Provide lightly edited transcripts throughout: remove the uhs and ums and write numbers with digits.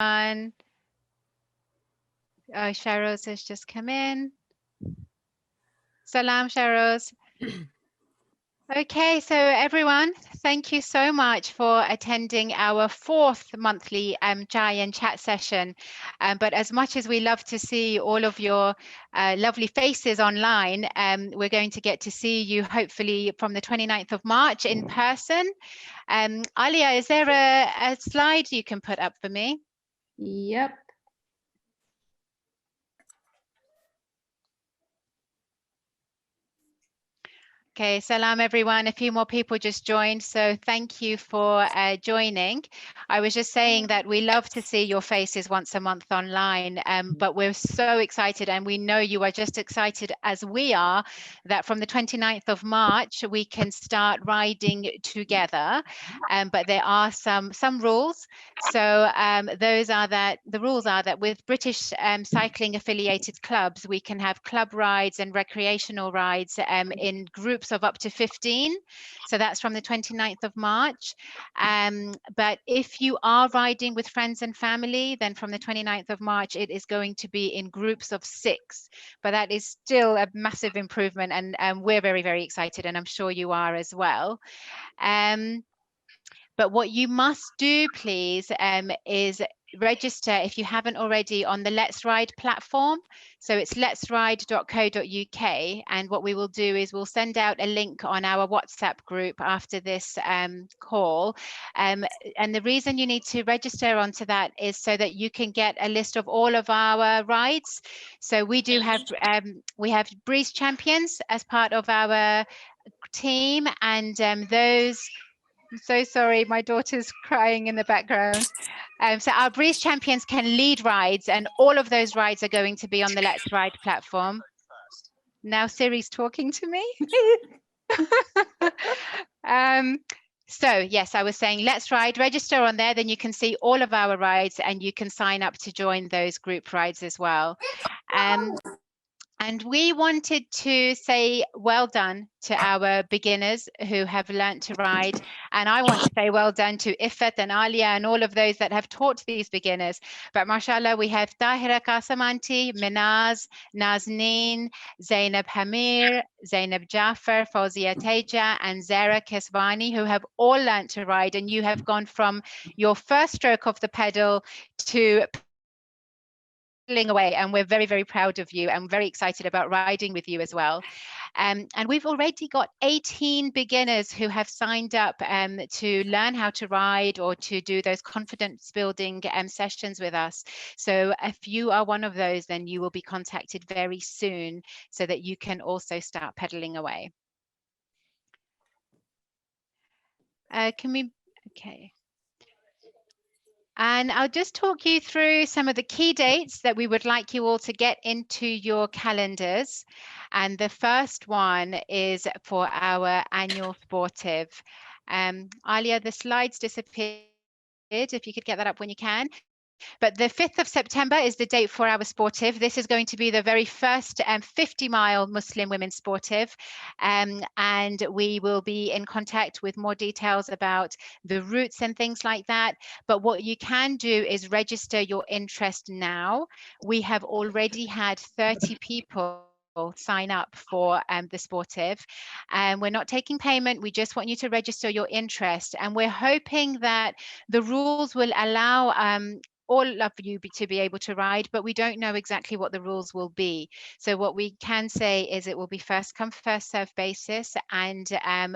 Sharoz has just come in. Salam, Sharoz. Okay, so everyone, thank you so much for attending our fourth monthly Chai and Chat session. But as much as we love to see all of your lovely faces online, we're going to get to see you hopefully from the 29th of March in person. Alia, is there a slide you can put up for me? Yep. Okay, salam everyone. A few more people just joined, so thank you for joining. I was just saying that we love to see your faces once a month online, but we're so excited, and we know you are just excited as we are, that from the 29th of March we can start riding together. But there are some rules. So those are that the rules are that with British cycling affiliated clubs, we can have club rides and recreational rides in groups of up to 15. So that's from the 29th of March. But if you are riding with friends and family, then from the 29th of March, it is going to be in groups of 6. But that is still a massive improvement, and we're very, very excited, and I'm sure you are as well. But what you must do, please, is register if you haven't already on the Let's Ride platform. So it's letsride.co.uk. And what we will do is we'll send out a link on our WhatsApp group after this call. And the reason you need to register onto that is so that you can get a list of all of our rides. So we do have, we have Breeze Champions as part of our team, and those, I'm so sorry, my daughter's crying in the background. So our Breeze Champions can lead rides, and all of those rides are going to be on the Let's Ride platform. Now Siri's talking to me. So yes, I was saying Let's Ride, register on there, then you can see all of our rides and you can sign up to join those group rides as well. And we wanted to say well done to our beginners who have learnt to ride. And I want to say well done to Ifat and Alia and all of those that have taught these beginners. But mashallah, we have Tahira Qasamanti, Minaz, Nazneen, Zainab Hamir, Zainab Jaffer, Fawzia Teja, and Zara Kesvani, who have all learnt to ride. And you have gone from your first stroke of the pedal to away, and we're very, very proud of you and very excited about riding with you as well. And we've already got 18 beginners who have signed up to learn how to ride or to do those confidence building sessions with us. So if you are one of those, then you will be contacted very soon so that you can also start pedaling away. Okay. And I'll just talk you through some of the key dates that we would like you all to get into your calendars. And the first one is for our annual sportive. Alia, the slides disappeared. If you could get that up when you can. But the 5th of September is the date for our sportive. This is going to be the very first 50-mile Muslim women's sportive. And we will be in contact with more details about the routes and things like that. But what you can do is register your interest now. We have already had 30 people sign up for the sportive, and we're not taking payment. We just want you to register your interest, and we're hoping that the rules will allow all of you to be able to ride, but we don't know exactly what the rules will be. So what we can say is it will be first come, first serve basis, and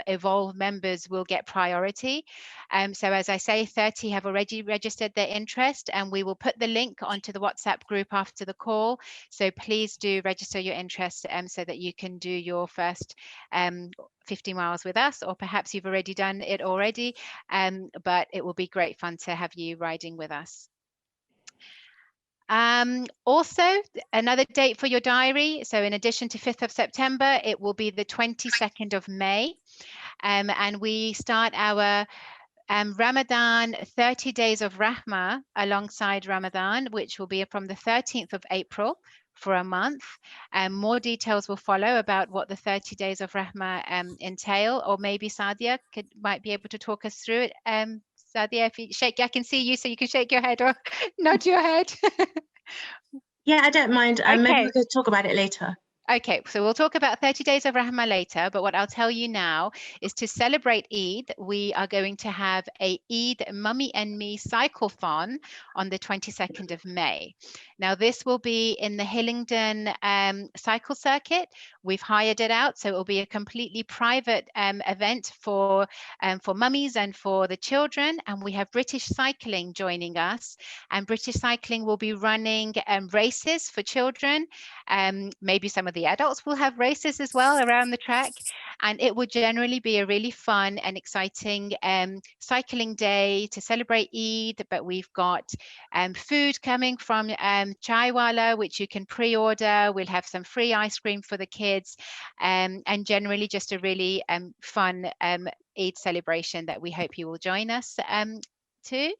Evolve members will get priority. So as I say, 30 have already registered their interest, and we will put the link onto the WhatsApp group after the call. So please do register your interest so that you can do your first 50 miles with us, or perhaps you've already done it already, but it will be great fun to have you riding with us. Also, another date for your diary. So in addition to 5th of September, it will be the 22nd of May. And we start our Ramadan 30 days of Rahmah alongside Ramadan, which will be from the 13th of April for a month. More details will follow about what the 30 days of Rahmah entail, or maybe Sadia might be able to talk us through it. Sadia, if you shake, I can see you, so you can shake your head or nod your head. Yeah, I don't mind. Maybe Okay. we could talk about it later. Okay, so we'll talk about 30 Days of Rahmah later, but what I'll tell you now is to celebrate Eid, we are going to have a Eid Mummy and Me cycle-thon on the 22nd of May. Now, this will be in the Hillingdon cycle circuit. We've hired it out, so it will be a completely private event for mummies and for the children, and we have British Cycling joining us, and British Cycling will be running races for children. Maybe some of the adults will have races as well around the track, and it will generally be a really fun and exciting cycling day to celebrate Eid. But we've got food coming from Chaiwala, which you can pre-order. We'll have some free ice cream for the kids, and generally just a really fun Eid celebration that we hope you will join us to.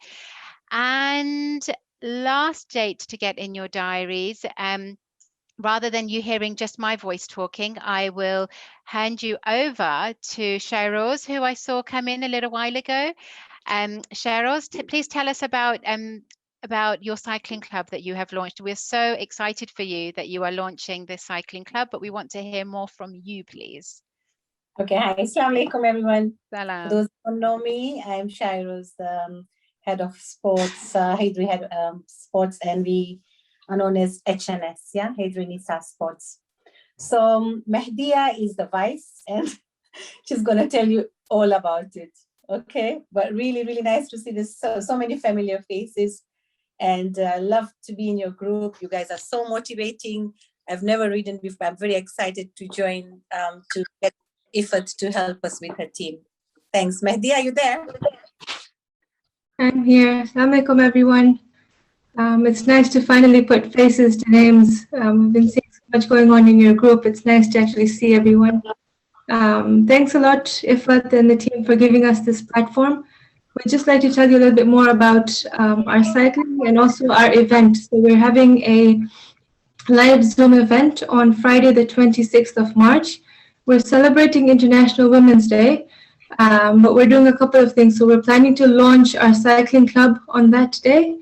And last date to get in your diaries, rather than you hearing just my voice talking, I will hand you over to Shairoz, who I saw come in a little while ago. Shairoz, please tell us about your cycling club that you have launched. We're so excited for you that you are launching this cycling club, but we want to hear more from you, please. Okay, hi, Assalamu alaikum, everyone. Salam. For those who don't know me, I'm Shairoz, the head of sports, Heydri head sports, and we are known as HNS, yeah, Heydri Nisa Sports. So Mehdia is the vice, and she's gonna tell you all about it. Okay, but really, really nice to see this so many familiar faces, and love to be in your group. You guys are so motivating. I've never ridden before. I'm very excited to join to get effort to help us with her team. Thanks. Mehdi, are you there? I'm here. Assalamu alaikum, everyone. It's nice to finally put faces to names. We've been seeing so much going on in your group. It's nice to actually see everyone. Thanks a lot, Ifat and the team, for giving us this platform. We'd just like to tell you a little bit more about our cycling and also our event. So we're having a live Zoom event on Friday, the 26th of March. We're celebrating International Women's Day, but we're doing a couple of things. So we're planning to launch our cycling club on that day.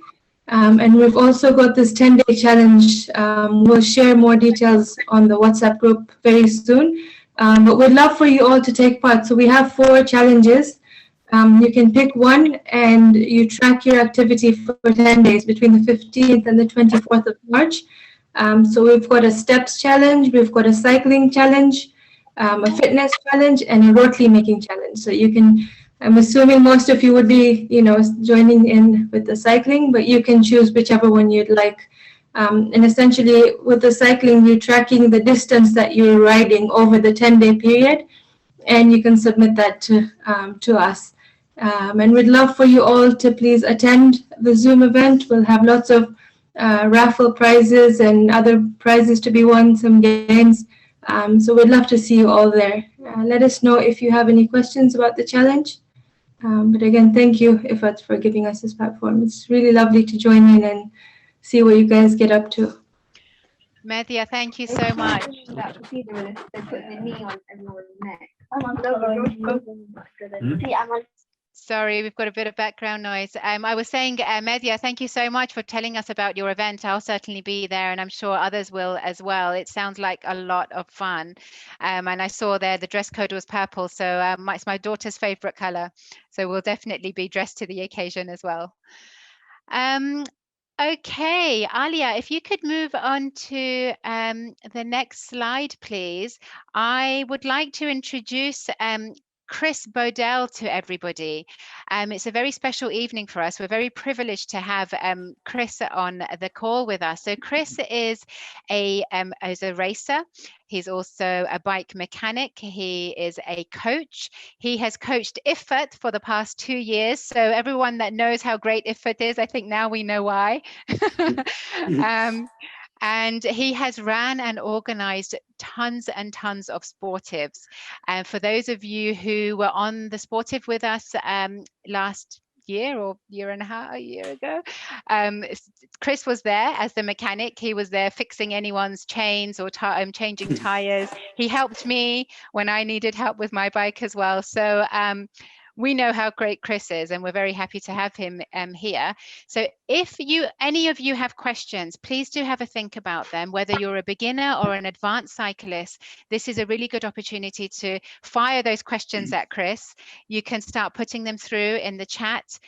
And we've also got this 10-day challenge. We'll share more details on the WhatsApp group very soon. But we'd love for you all to take part. So we have 4 challenges. You can pick one and you track your activity for 10 days between the 15th and the 24th of March. So we've got a steps challenge, we've got a cycling challenge, a fitness challenge, and a rotli making challenge. So you can, I'm assuming most of you would be, joining in with the cycling, but you can choose whichever one you'd like. And essentially with the cycling, you're tracking the distance that you're riding over the 10-day period, and you can submit that to us. And we'd love for you all to please attend the Zoom event. We'll have lots of raffle prizes and other prizes to be won, some games. So we'd love to see you all there. Let us know if you have any questions about the challenge. But again, thank you, Ifat, for giving us this platform. It's really lovely to join in and see what you guys get up to. Mehdia, thank you so much. Sorry, we've got a bit of background noise. I was saying, Mehdia, thank you so much for telling us about your event. I'll certainly be there, and I'm sure others will as well. It sounds like a lot of fun. And I saw there the dress code was purple, so it's my daughter's favorite color. So we'll definitely be dressed to the occasion as well. Okay, Alia, if you could move on to the next slide, please. I would like to introduce Chris Bodell to everybody. It's a very special evening for us. We're very privileged to have Chris on the call with us. So Chris is a racer. He's also a bike mechanic. He is a coach. He has coached Ifat for the past 2 years. So everyone that knows how great Ifat is, I think now we know why. And he has ran and organized tons and tons of sportives. And for those of you who were on the sportive with us last year or a year ago, Chris was there as the mechanic. He was there fixing anyone's chains or changing tires. He helped me when I needed help with my bike as well. So we know how great Chris is, and we're very happy to have him here. So if any of you have questions, please do have a think about them, whether you're a beginner or an advanced cyclist. This is a really good opportunity to fire those questions at Chris. You can start putting them through in the chat,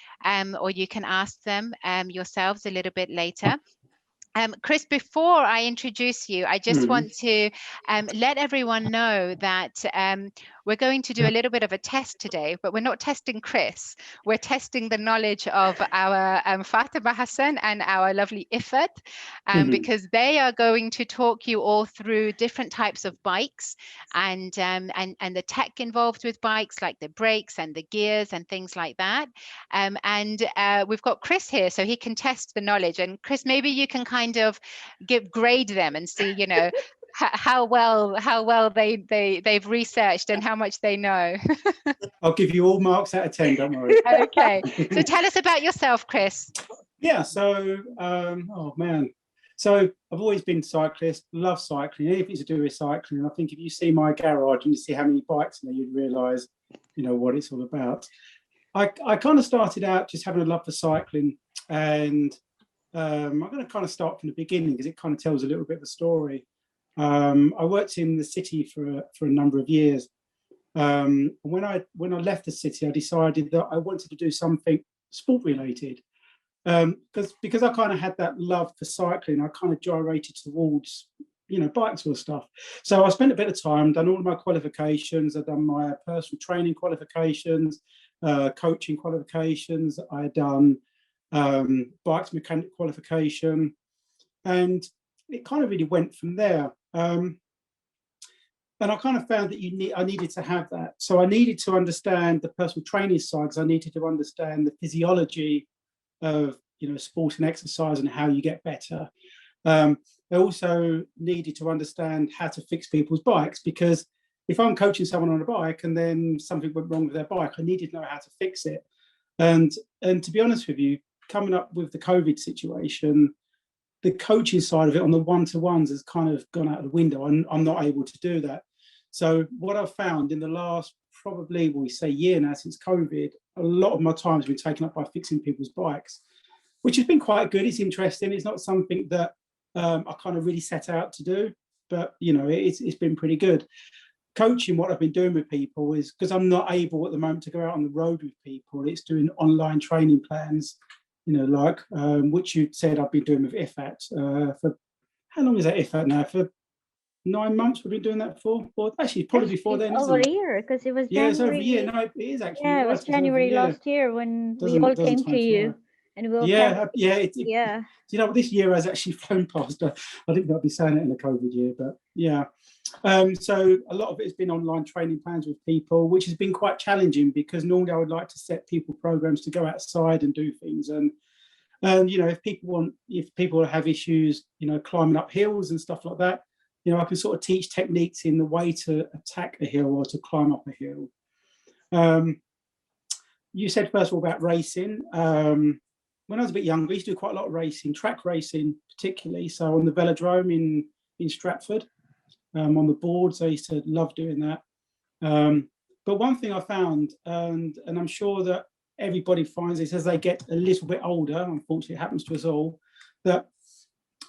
or you can ask them yourselves a little bit later. Chris, before I introduce you, I just want to let everyone know that we're going to do a little bit of a test today, but we're not testing Chris. We're testing the knowledge of our Fatima Hassan and our lovely Ifat, because they are going to talk you all through different types of bikes and the tech involved with bikes, like the brakes and the gears and things like that. We've got Chris here, so he can test the knowledge. And Chris, maybe you can kind of grade them and see, you know, how well they've researched and how much they know. I'll give you all marks out of 10, don't worry. Okay, so tell us about yourself, Chris. Yeah, so oh man, so I've always been a cyclist, love cycling, anything to do with cycling. I think if you see my garage and you see how many bikes in there, you'd realise, you know, what it's all about. I kind of started out just having a love for cycling, and I'm going to kind of start from the beginning because it kind of tells a little bit of a story. I worked in the city for a number of years. When I left the city, I decided that I wanted to do something sport related, because I kind of had that love for cycling. I kind of gyrated towards, you know, bike sort of stuff. So I spent a bit of time, done all of my qualifications. I've done my personal training qualifications, coaching qualifications. I done bikes mechanic qualification, and it kind of really went from there. And I kind of found that I needed to have that. So I needed to understand the personal training side, because I needed to understand the physiology of, you know, sport and exercise and how you get better. I also needed to understand how to fix people's bikes, because if I'm coaching someone on a bike and then something went wrong with their bike, I needed to know how to fix it. And to be honest with you, coming up with the COVID situation, the coaching side of it on the one-to-ones has kind of gone out of the window. I'm not able to do that. So what I've found in the last, probably, we say year now since COVID, a lot of my time has been taken up by fixing people's bikes, which has been quite good. It's interesting. It's not something that I kind of really set out to do, but, you know, it's been pretty good. Coaching, what I've been doing with people is, because I'm not able at the moment to go out on the road with people, it's doing online training plans, you know, like which you said I've been doing with IFAT for, how long is that IFAT now? For 9 months we've been doing that for? Or actually probably before then, over a year, because it was January. Yeah, it's over a year. No, it is actually. Yeah, it was January last year when we all came to you. And we all yeah. You know, this year has actually flown past. I think I'll be saying it in the COVID year, but yeah. So a lot of it has been online training plans with people, which has been quite challenging, because normally I would like to set people programs to go outside and do things. And you know, if people have issues, you know, climbing up hills and stuff like that, you know, I can sort of teach techniques in the way to attack a hill or to climb up a hill. You said first of all about racing. When I was a bit younger, I used to do quite a lot of racing, track racing particularly. So on the velodrome in Stratford, on the boards, I used to love doing that. But one thing I found, and I'm sure that everybody finds this as they get a little bit older, unfortunately it happens to us all, that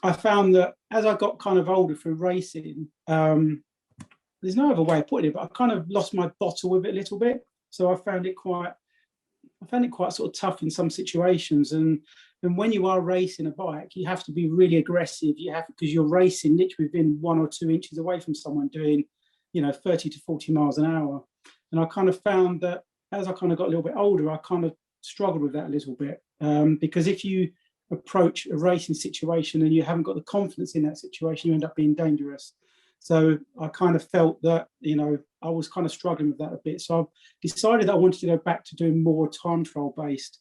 I found that as I got kind of older through racing, there's no other way of putting it, but I kind of lost my bottle with it a little bit. So I found it quite sort of tough in some situations. And when you are racing a bike, you have to be really aggressive. Because you're racing literally within 1 or 2 inches away from someone doing, you know, 30 to 40 miles an hour. And I kind of found that as I kind of got a little bit older, I kind of struggled with that a little bit, because if you approach a racing situation and you haven't got the confidence in that situation, you end up being dangerous. So I kind of felt that, you know, I was kind of struggling with that a bit. So I decided that I wanted to go back to doing more time trial based.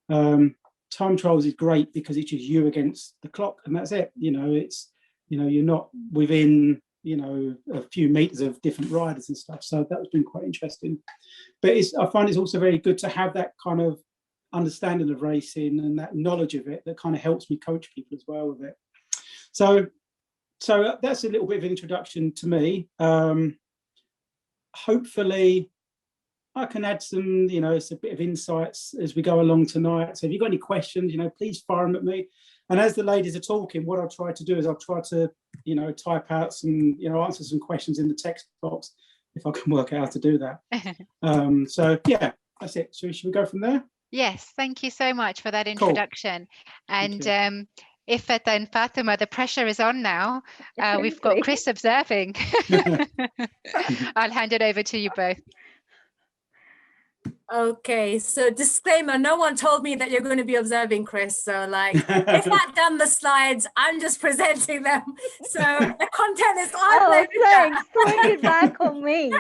Time trials is great because it's just you against the clock and that's it. You know, it's, you know, you're not within, you know, a few meters of different riders and stuff. So that's been quite interesting. But I find it's also very good to have that kind of understanding of racing and that knowledge of it that kind of helps me coach people as well with it. So that's a little bit of an introduction to me. Hopefully I can add some, it's a bit of insights as we go along tonight. So if you've got any questions, please fire them at me. And as the ladies are talking, what I'll try to do is I'll try to, type out some, answer some questions in the text box if I can work out how to do that. So yeah, that's it. So should we go from there? Yes, thank you so much for that introduction. Cool. And Ifat and Fatima, the pressure is on now. We've got Chris observing. I'll hand it over to you both. Okay, so disclaimer, no one told me that you're going to be observing, Chris. So like, if I've done the slides, I'm just presenting them. So the content is Oh, thanks. Throwing it back on me.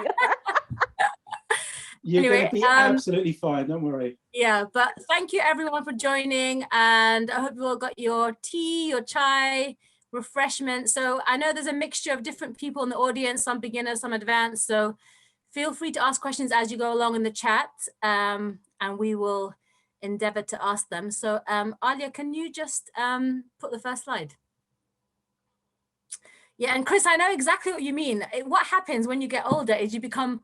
You're Anyway, going to be absolutely fine, don't worry. Yeah, but thank you everyone for joining, and I hope you all got your tea, your chai, refreshment. So I know there's a mixture of different people in the audience, some beginners, some advanced. So feel free to ask questions as you go along in the chat, and we will endeavor to ask them. So Alia, can you just put the first slide? Yeah, and Chris, I know exactly what you mean. What happens when you get older is you become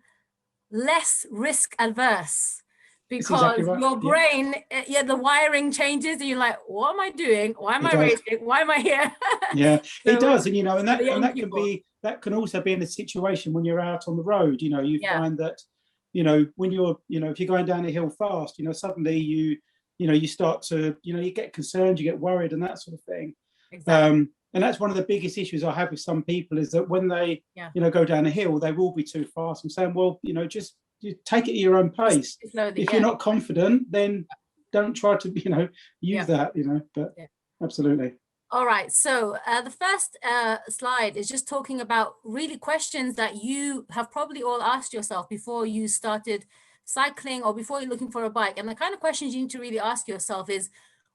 less risk adverse, because exactly right. Your brain, the wiring changes, and you're like, what am I doing? Why am I racing? Why am I here? Yeah, so, it does. And, and that can also be in a situation when you're out on the road, you find that, when you're, if you're going down a hill fast, suddenly you start to, you get concerned, you get worried and that sort of thing. Exactly. And that's one of the biggest issues I have with some people, is that when they, go down a hill, they will be too fast. I'm saying, well, just you take it at your own pace. Slowly, if you're not confident, then don't try to, use that, but absolutely. All right. So the first slide is just talking about really questions that you have probably all asked yourself before you started cycling or before you're looking for a bike. And the kind of questions you need to really ask yourself is,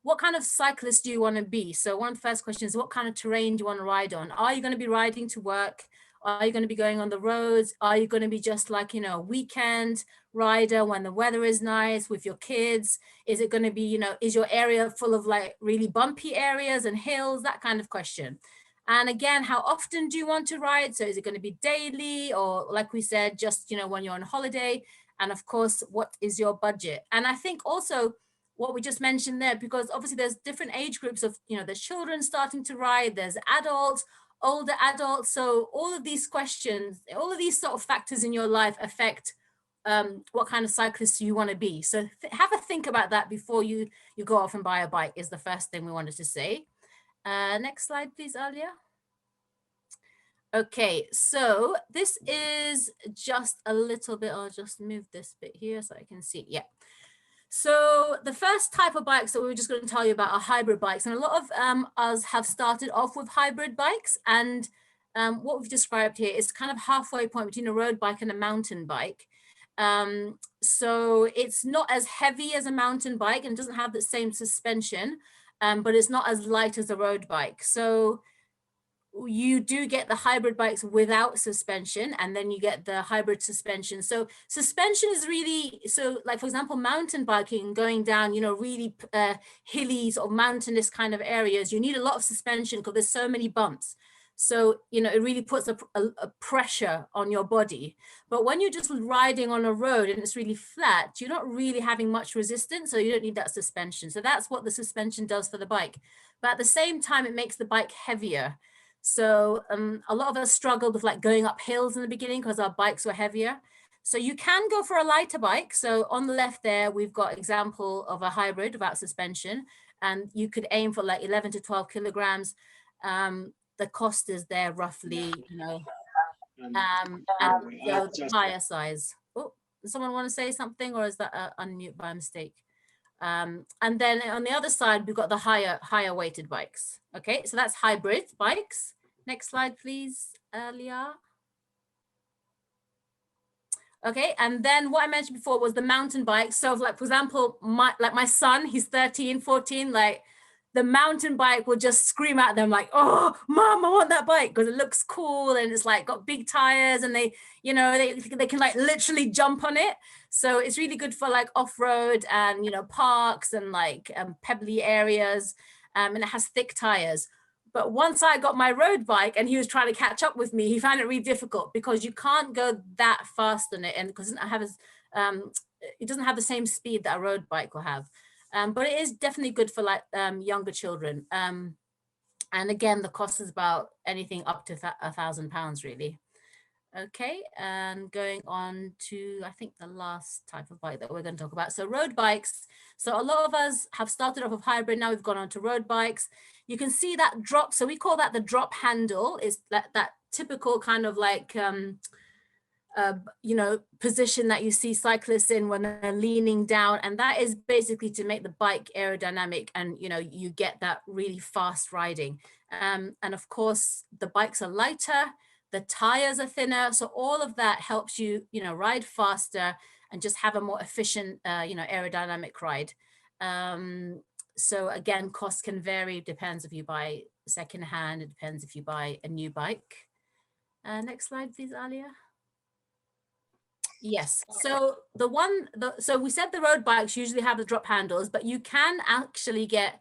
what kind of cyclist do you want to be? So one of the first questions is, what kind of terrain do you want to ride on? Are you going to be riding to work? Are you going to be going on the roads? Are you going to be just like, a weekend rider when the weather is nice with your kids? Is it going to be, is your area full of like really bumpy areas and hills? That kind of question. And again, how often do you want to ride? So is it going to be daily, or like we said, just, when you're on holiday? And of course, what is your budget? And I think also, what we just mentioned there, because obviously there's different age groups of, there's children starting to ride, there's adults, older adults. So all of these questions, all of these sort of factors in your life affect what kind of cyclist you want to be. So have a think about that before you go off and buy a bike, is the first thing we wanted to say. Next slide, please, Alia. Okay, so this is just a little bit, I'll just move this bit here so I can see. Yeah. So the first type of bikes that we were just going to tell you about are hybrid bikes. And a lot of us have started off with hybrid bikes. And what we've described here is kind of halfway point between a road bike and a mountain bike. So it's not as heavy as a mountain bike and doesn't have the same suspension, but it's not as light as a road bike. So you do get the hybrid bikes without suspension, and then you get the hybrid suspension. So suspension is really, so like, for example, mountain biking, going down, really hilly sort of mountainous kind of areas, you need a lot of suspension because there's so many bumps. So, it really puts a pressure on your body. But when you're just riding on a road and it's really flat, you're not really having much resistance, so you don't need that suspension. So that's what the suspension does for the bike. But at the same time, it makes the bike heavier. So a lot of us struggled with like going up hills in the beginning because our bikes were heavier. So you can go for a lighter bike. So on the left there, we've got example of a hybrid without suspension, and you could aim for like 11 to 12 kilograms. The cost is there roughly, and the tire size. Oh, does someone want to say something, or is that unmute by mistake? And then on the other side, we've got the higher weighted bikes. Okay, so that's hybrid bikes. Next slide, please, Leah. Okay, and then what I mentioned before was the mountain bike. So like, for example, my son, he's 13, 14, like the mountain bike will just scream at them like, oh, mom, I want that bike, because it looks cool and it's like got big tires and they can like literally jump on it. So it's really good for like off-road and, parks and like pebbly areas, and it has thick tires. But once I got my road bike and he was trying to catch up with me, he found it really difficult because you can't go that fast on it, and because it doesn't have it doesn't have the same speed that a road bike will have. But it is definitely good for like younger children. And again, the cost is about anything up to £1,000 really. Okay, and going on to, I think, the last type of bike that we're going to talk about. So road bikes. So a lot of us have started off with hybrid. Now we've gone on to road bikes. You can see that drop. So we call that the drop handle. Is that typical kind of like, you know, position that you see cyclists in when they're leaning down. And that is basically to make the bike aerodynamic and, you know, you get that really fast riding. And of course, the bikes are lighter. The tires are thinner, so all of that helps you, you know, ride faster and just have a more efficient, you know, aerodynamic ride. So again, cost can vary. Depends if you buy secondhand. It depends if you buy a new bike. Next slide, please, Alia. Yes. So so we said the road bikes usually have the drop handles, but you can actually get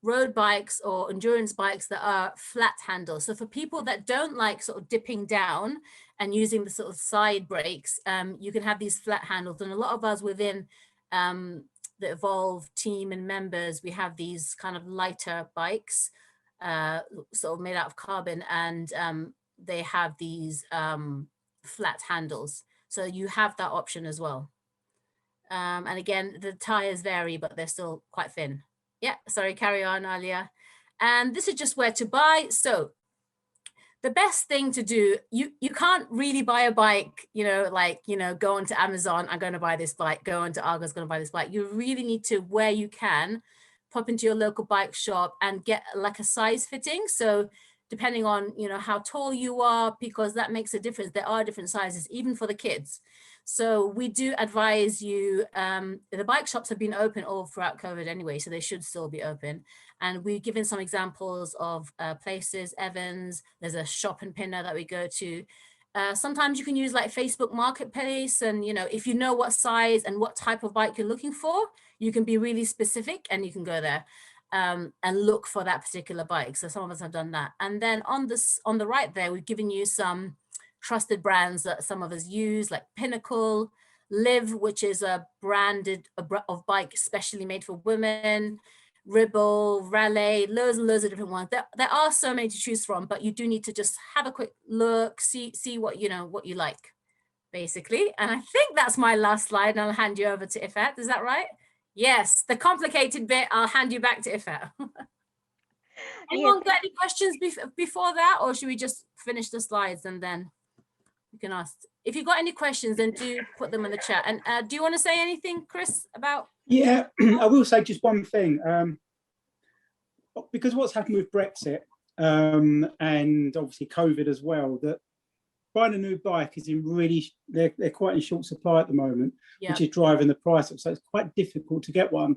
road bikes or endurance bikes that are flat handles. So for people that don't like sort of dipping down and using the sort of side brakes, you can have these flat handles. And a lot of us within the Evolve team and members, we have these kind of lighter bikes, sort of made out of carbon, and they have these flat handles. So you have that option as well. And again, the tires vary, but they're still quite thin. Yeah, sorry, carry on, Alia. And this is just where to buy. So the best thing to do, you can't really buy a bike, you know, like, you know, go onto Amazon, I'm going to buy this bike, go onto Argos, going to buy this bike. You really need to, where you can, pop into your local bike shop and get like a size fitting. So depending on, you know, how tall you are, because that makes a difference. There are different sizes, even for the kids. So we do advise you, the bike shops have been open all throughout COVID anyway, so they should still be open. And we've given some examples of places, Evans, there's a shop in Pinner that we go to. Sometimes you can use like Facebook Marketplace, and, you know, if you know what size and what type of bike you're looking for, you can be really specific and you can go there and look for that particular bike. So some of us have done that. And then on the right there, we've given you some trusted brands that some of us use, like Pinnacle, Liv, which is a branded of bike especially made for women, Ribble, Raleigh, loads and loads of different ones. There are so many to choose from, but you do need to just have a quick look, see what, you know, what you like, basically. And I think that's my last slide, and I'll hand you over to Ifat. Is that right? Yes, the complicated bit, I'll hand you back to Ifat. Anyone got any questions before that, or should we just finish the slides and then you can ask? If you've got any questions, then do put them in the chat. And do you want to say anything, Chris, about? Yeah, I will say just one thing. Because what's happened with Brexit and obviously COVID as well, that buying a new bike is in really, they're quite in short supply at the moment, which is driving the price up. So it's quite difficult to get one.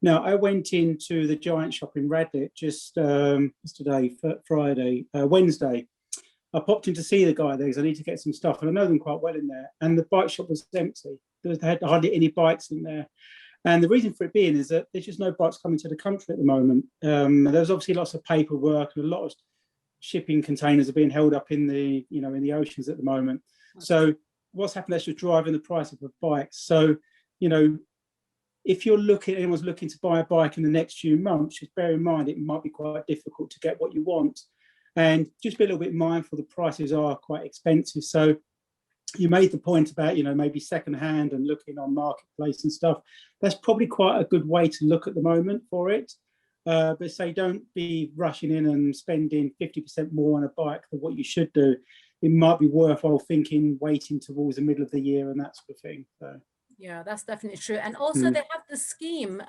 Now, I went into the Giant shop in Radlett just today, Wednesday. I popped in to see the guy there because I need to get some stuff, and I know them quite well in there. And the bike shop was empty. They had hardly any bikes in there. And the reason for it being is that there's just no bikes coming to the country at the moment. There's obviously lots of paperwork, and a lot of shipping containers are being held up in the, you know, in the oceans at the moment. So what's happened, that's just driving the price of the bikes. So, you know, if anyone's looking to buy a bike in the next few months, just bear in mind it might be quite difficult to get what you want. And just be a little bit mindful, the prices are quite expensive. So you made the point about, you know, maybe secondhand and looking on Marketplace and stuff. That's probably quite a good way to look at the moment for it. But say, don't be rushing in and spending 50% more on a bike than what you should do. It might be worthwhile waiting towards the middle of the year and that sort of thing. So. Yeah, that's definitely true. And also they have the scheme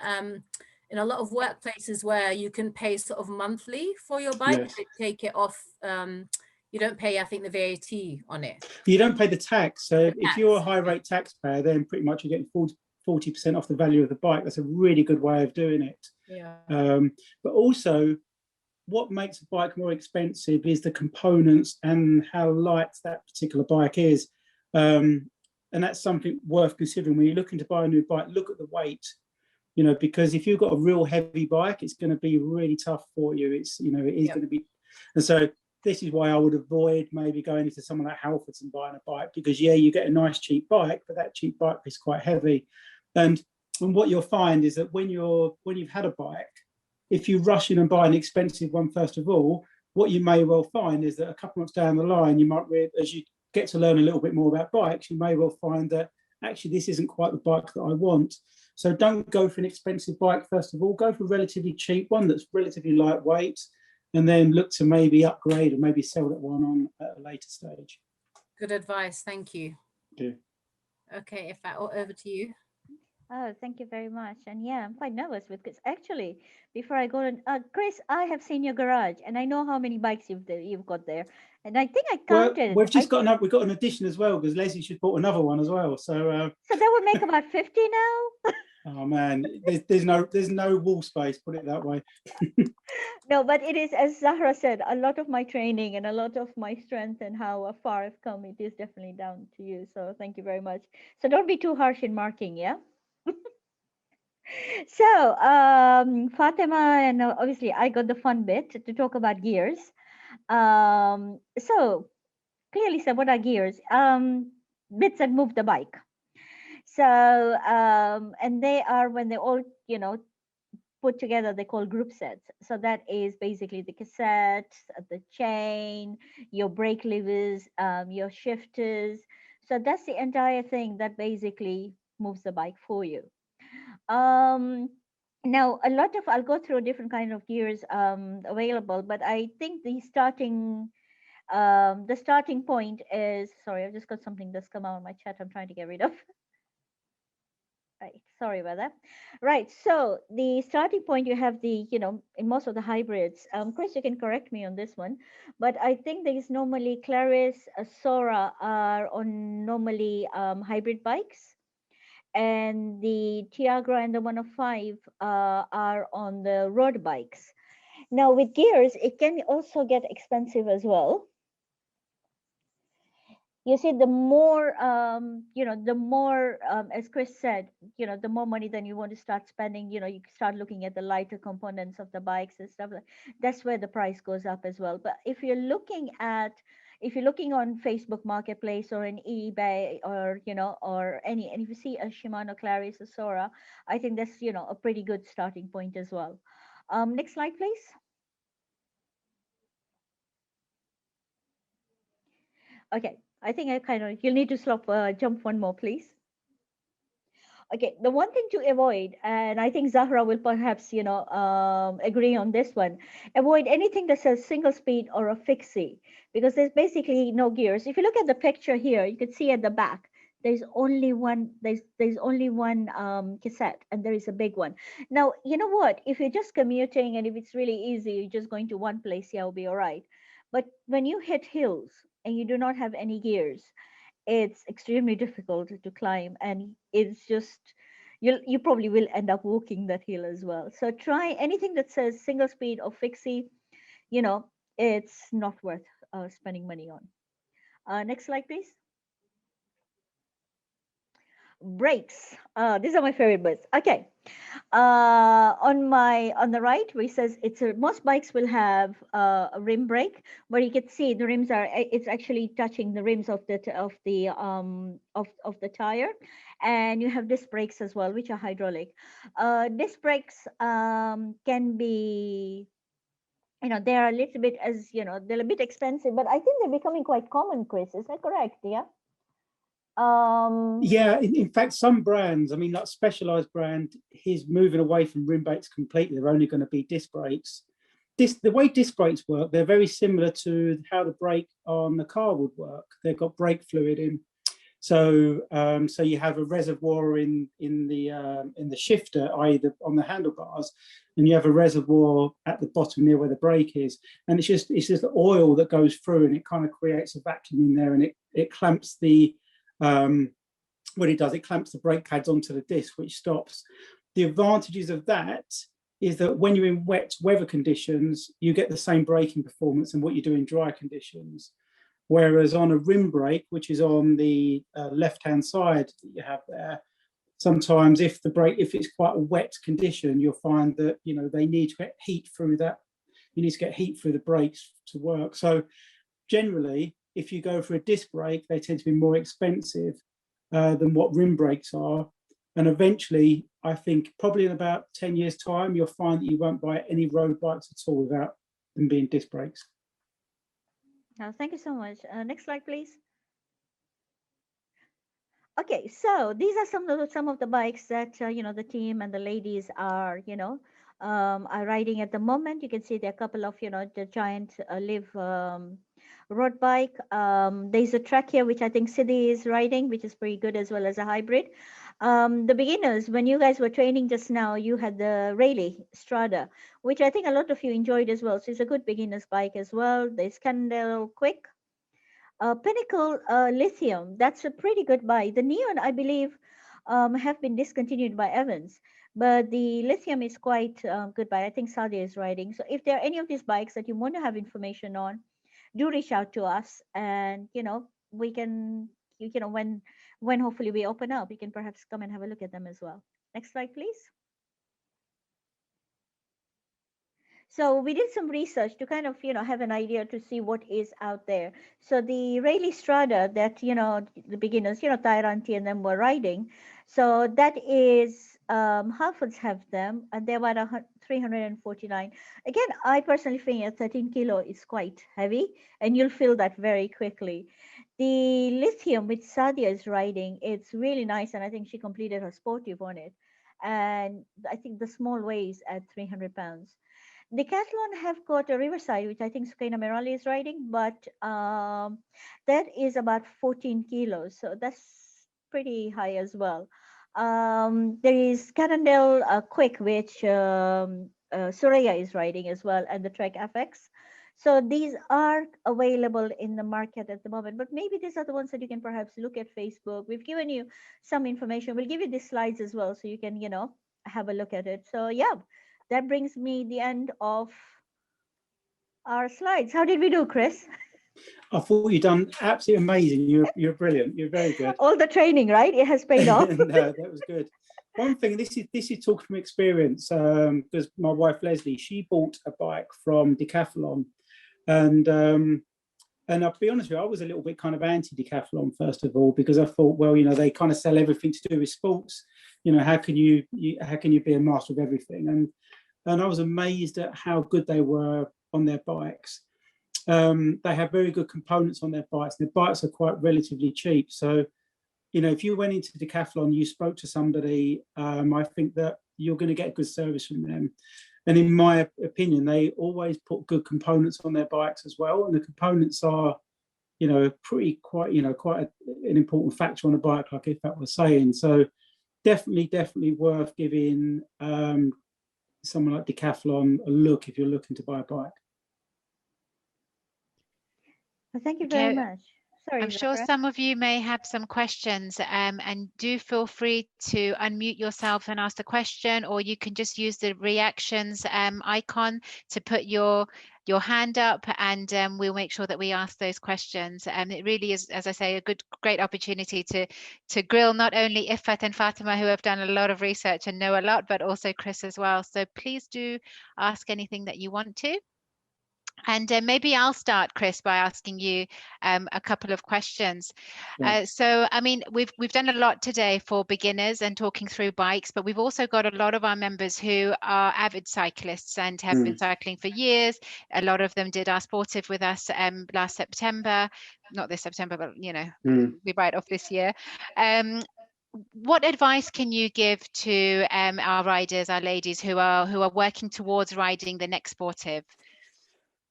in a lot of workplaces where you can pay sort of monthly for your bike. Yes. They take it off. You don't pay, I think, the VAT on it. You don't pay the tax. So if you're a high rate taxpayer, then pretty much you're getting 40% off the value of the bike. That's a really good way of doing it. Yeah. But also, what makes a bike more expensive is the components and how light that particular bike is. And that's something worth considering when you're looking to buy a new bike. Look at the weight, you know, because if you've got a real heavy bike, it's going to be really tough for you. It's, you know, it is going to be. And so this is why I would avoid maybe going into someone like Halfords and buying a bike, because yeah, you get a nice cheap bike, but that cheap bike is quite heavy. And what you'll find is that when you've had a bike, if you rush in and buy an expensive one first of all, what you may well find is that a couple months down the line, you might, as you get to learn a little bit more about bikes, you may well find that actually this isn't quite the bike that I want. So don't go for an expensive bike first of all. Go for a relatively cheap one that's relatively lightweight, and then look to maybe upgrade and maybe sell that one on at a later stage. Good advice. Thank you. Yeah. Okay, if that over to you. Oh, thank you very much. And yeah, I'm quite nervous because actually, before I go on, Chris, I have seen your garage and I know how many bikes you've got there. And I think I counted. Well, we've got an addition as well, because Leslie should bought another one as well. So so that would make about 50 now. Oh man, there's no wall space, put it that way. No, but it is, as Zahra said, a lot of my training and a lot of my strength and how far I've come, it is definitely down to you. So thank you very much. So don't be too harsh in marking, yeah? So Fatima, and obviously I got the fun bit to talk about gears. So clearly said, what are gears? Bits that move the bike. So and they are, when they all put together, they call group sets. So that is basically the cassette, the chain, your brake levers, your shifters. So that's the entire thing that basically moves the bike for you. Now I'll go through different kind of gears available, but I think the starting point is, sorry, I've just got something that's come out on my chat I'm trying to get rid of. Right, sorry about that. Right, so the starting point, you have the, in most of the hybrids, Chris, you can correct me on this one, but I think there is normally Claris, Sora are on normally hybrid bikes, and the Tiagra and the 105 are on the road bikes. Now with gears, it can also get expensive as well. You see, the more, as Chris said, the more money then you want to start spending, you start looking at the lighter components of the bikes and stuff. That's where the price goes up as well. But if you're looking on Facebook Marketplace or in eBay or, and if you see a Shimano, Claris, or Sora, I think that's, a pretty good starting point as well. Next slide, please. Okay. I think you'll need to jump one more, please. Okay, the one thing to avoid, and I think Zahra will perhaps, agree on this one, avoid anything that says single speed or a fixie, because there's basically no gears. If you look at the picture here, you can see at the back, there's only one, there's only one cassette, and there is a big one. Now, you know what, if you're just commuting and if it's really easy, you're just going to one place, yeah, it'll be all right. But when you hit hills, and you do not have any gears, it's extremely difficult to climb, and it's just, you probably will end up walking that hill as well. So try anything that says single speed or fixie, it's not worth spending money on. Next slide, please. Brakes. These are my favorite words. Okay. On the right, where it says most bikes will have a rim brake, where you can see the rims it's actually touching the rims of the tire, and you have disc brakes as well, which are hydraulic. Disc brakes can be, they're a little bit, they're a bit expensive, but I think they're becoming quite common, Chris. Is that correct? Yeah. Yeah, in fact, some brands, I mean, like Specialized brand, he's moving away from rim brakes completely. They're only going to be disc brakes. The way disc brakes work, they're very similar to how the brake on the car would work. They've got brake fluid in, so so you have a reservoir in the shifter, i.e. on the handlebars, and you have a reservoir at the bottom near where the brake is, and it's just oil that goes through, and it kind of creates a vacuum in there, and it clamps the what it does, it clamps the brake pads onto the disc, which stops. The advantages of that is that when you're in wet weather conditions, you get the same braking performance than what you do in dry conditions. Whereas on a rim brake, which is on the left-hand side that you have there, sometimes if it's quite a wet condition, you'll find that they need to get heat through that. you need to get heat through the brakes to work. So generally, if you go for a disc brake, they tend to be more expensive than what rim brakes are. And eventually, I think probably in about 10 years' time, you'll find that you won't buy any road bikes at all without them being disc brakes. Thank you so much. Next slide, please. Okay, so these are some of the bikes that you know, the team and the ladies are are riding at the moment. You can see there are a couple of the Giant Live road bike. There's a track here which I think Siddhi is riding, which is pretty good, as well as a hybrid. The beginners, when you guys were training just now, you had the Rayleigh Strada, which I think a lot of you enjoyed as well. So it's a good beginner's bike as well. There's Cannondale Quick. Pinnacle Lithium, that's a pretty good buy. The Neon, I believe, have been discontinued by Evans, but the Lithium is quite good buy. I think Sadia is riding. So if there are any of these bikes that you want to have information on, do reach out to us, and we can, when hopefully we open up, you can perhaps come and have a look at them as well. Next slide, please. So we did some research to kind of, have an idea to see what is out there. So the Rayleigh Strada that, the beginners, Tyranti and them were riding. So that is, Halfords have them, and they're about 349. Again, I personally think a 13 kilo is quite heavy, and you'll feel that very quickly. The Lithium, which Sadia is riding, it's really nice, and I think she completed her sportive on it. And I think the small weighs at 300 pounds. Decathlon have got a Riverside, which I think Sukaina Merali is riding, but that is about 14 kilos. So that's pretty high as well. There is Cannondale Quick, which Soraya is riding as well, and the Trek FX. So these are available in the market at the moment, but maybe these are the ones that you can perhaps look at Facebook. We've given you some information. We'll give you the slides as well, so you can, have a look at it. So yeah. That brings me the end of our slides. How did we do, Chris? I thought you'd done absolutely amazing. You're brilliant. You're very good. All the training, right? It has paid off. No, that was good. One thing, this is talk from experience, because my wife Leslie, she bought a bike from Decathlon, and I'll be honest with you, I was a little bit kind of anti-Decathlon first of all, because I thought, well, they kind of sell everything to do with sports. How can you be a master of everything? And I was amazed at how good they were on their bikes. They have very good components on their bikes. Their bikes are quite relatively cheap. So, if you went into Decathlon, you spoke to somebody, I think that you're going to get good service from them. And in my opinion, they always put good components on their bikes as well. And the components are, quite an important factor on a bike, like Ifat was saying. So definitely worth giving someone like Decathlon a look if you're looking to buy a bike. Well, thank you very much. Sorry, I'm sure some of you may have some questions, and do feel free to unmute yourself and ask the question, or you can just use the reactions icon to put your hand up, and we'll make sure that we ask those questions. And it really is, as I say, a great opportunity to grill not only Ifat and Fatima, who have done a lot of research and know a lot, but also Chris as well. So please do ask anything that you want to. And maybe I'll start, Chris, by asking you a couple of questions. So, I mean, we've done a lot today for beginners and talking through bikes, but we've also got a lot of our members who are avid cyclists and have been cycling for years. A lot of them did our sportive with us last September, not this September, but, we ride off this year. What advice can you give to our riders, our ladies who are working towards riding the next sportive?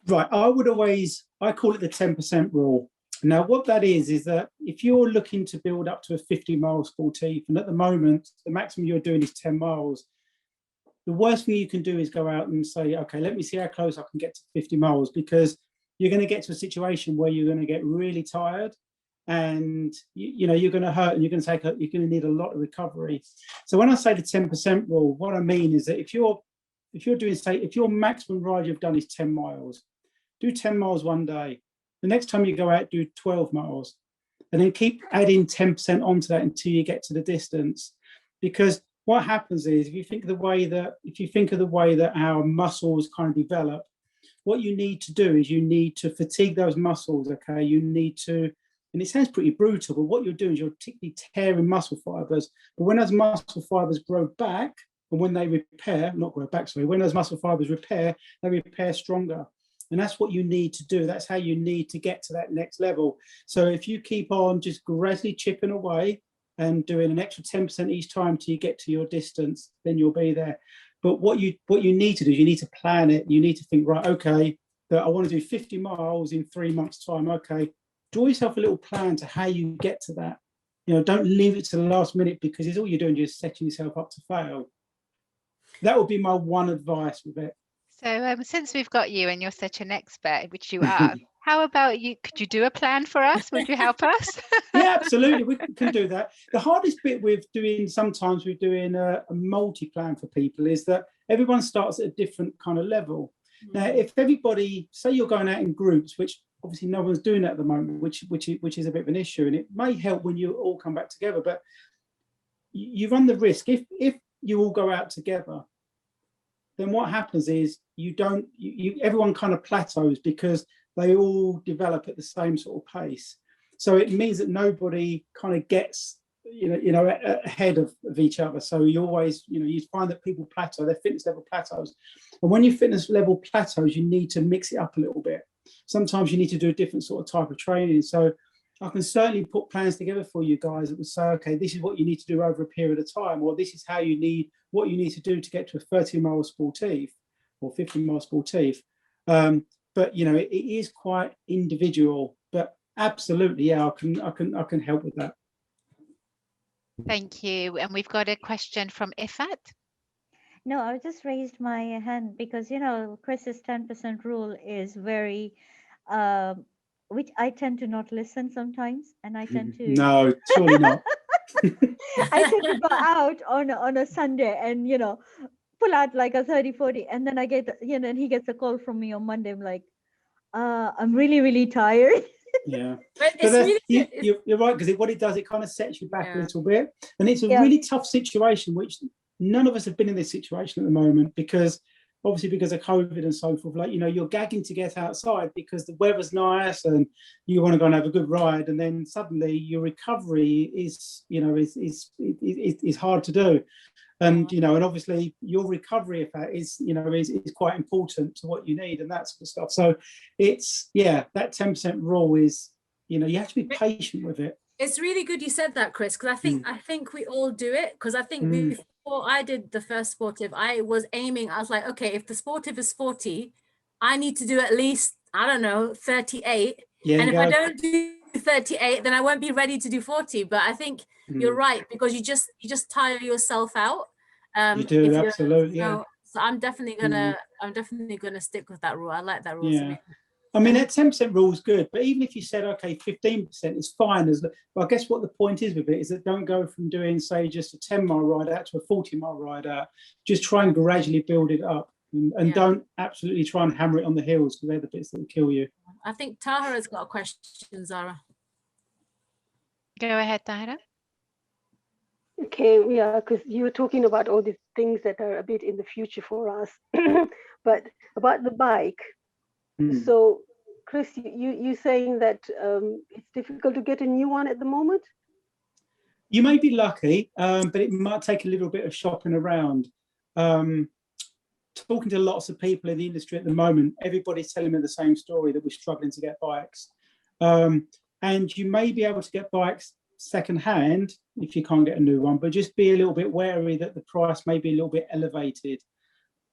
Right, I call it the 10% rule. Now, what that is that if you're looking to build up to a 50-mile sportive, and at the moment, the maximum you're doing is 10 miles, the worst thing you can do is go out and say, okay, let me see how close I can get to 50 miles, because you're going to get to a situation where you're going to get really tired, and you're going to hurt, and you're going to need a lot of recovery. So when I say the 10% rule, what I mean is that if your maximum ride you've done is 10 miles, do 10 miles one day. The next time you go out, do 12 miles, and then keep adding 10% onto that until you get to the distance. Because what happens is, if you think of the way that our muscles kind of develop, what you need to do is you need to fatigue those muscles, okay? You need to, and it sounds pretty brutal, but what you're doing is you're particularly tearing muscle fibers. But when those muscle fibers grow back, and when they repair, not grow back, sorry, when those muscle fibers repair, they repair stronger. And that's what you need to do. That's how you need to get to that next level. So if you keep on just gradually chipping away and doing an extra 10% each time till you get to your distance, then you'll be there. But what you need to do is you need to plan it. You need to think, right, okay, that I want to do 50 miles in 3 months' time. Okay, draw yourself a little plan to how you get to that. You know, don't leave it to the last minute, because it's all you're doing, just setting yourself up to fail. That would be my one advice with it. So since we've got you and you're such an expert, which you are, how about you? Could you do a plan for us? Would you help us? Yeah, absolutely. We can do that. The hardest bit with doing, sometimes we're doing a multi-plan for people, is that everyone starts at a different kind of level. Now, if everybody, say you're going out in groups, which obviously no one's doing at the moment, which is a bit of an issue, and it may help when you all come back together, but you run the risk if you all go out together, then what happens is everyone kind of plateaus, because they all develop at the same sort of pace. So it means that nobody kind of gets, ahead of each other. So you always, you find that people plateau, their fitness level plateaus. And when your fitness level plateaus, you need to mix it up a little bit. Sometimes you need to do a different sort of type of training. So I can certainly put plans together for you guys that would say, okay, this is what you need to do over a period of time, or this is what you need to do to get to a 30-mile sportive or 50-mile sportive. But it is quite individual. But absolutely, yeah, I can help with that. Thank you. And we've got a question from Ifat. No, I just raised my hand because, Chris's 10% rule is very, which I tend to not listen sometimes. And I tend to. No, surely not. I tend to go out on a Sunday and, pull out like a 30, 40. And then I get, and he gets a call from me on Monday. I'm like, I'm really, really tired. Yeah, but it's you're right, because what it does, it kind of sets you back a little bit, and it's a really tough situation, which none of us have been in this situation at the moment, because obviously because of COVID and so forth, like, you're gagging to get outside because the weather's nice and you want to go and have a good ride, and then suddenly your recovery is hard to do. And and obviously your recovery effect is quite important to what you need and that sort of stuff. So it's that 10% rule is you have to be patient with it. It's really good you said that, Chris, because I think we all do it, because I think before I did the first sportive, I was like, okay, if the sportive is 40, I need to do at least, I don't know, 38. And if I don't do 38, then I won't be ready to do 40. But I think you're right, because you just tire yourself out. You do, absolutely. So I'm definitely gonna stick with that rule. I like that rule. Yeah. I mean, that 10% rule is good, but even if you said, okay, 15% is fine. But I guess what the point is with it is that don't go from doing, say, just a 10-mile ride out to a 40-mile ride out. Just try and gradually build it up, and don't absolutely try and hammer it on the heels, because they're the bits that will kill you. I think Tahira's got a question, Zara. Go ahead, Tahira. Okay, yeah, because you were talking about all these things that are a bit in the future for us, but about the bike. So, Chris, you saying that it's difficult to get a new one at the moment? You may be lucky, but it might take a little bit of shopping around. Talking to lots of people in the industry at the moment, everybody's telling me the same story, that we're struggling to get bikes. And you may be able to get bikes secondhand if you can't get a new one, but just be a little bit wary that the price may be a little bit elevated.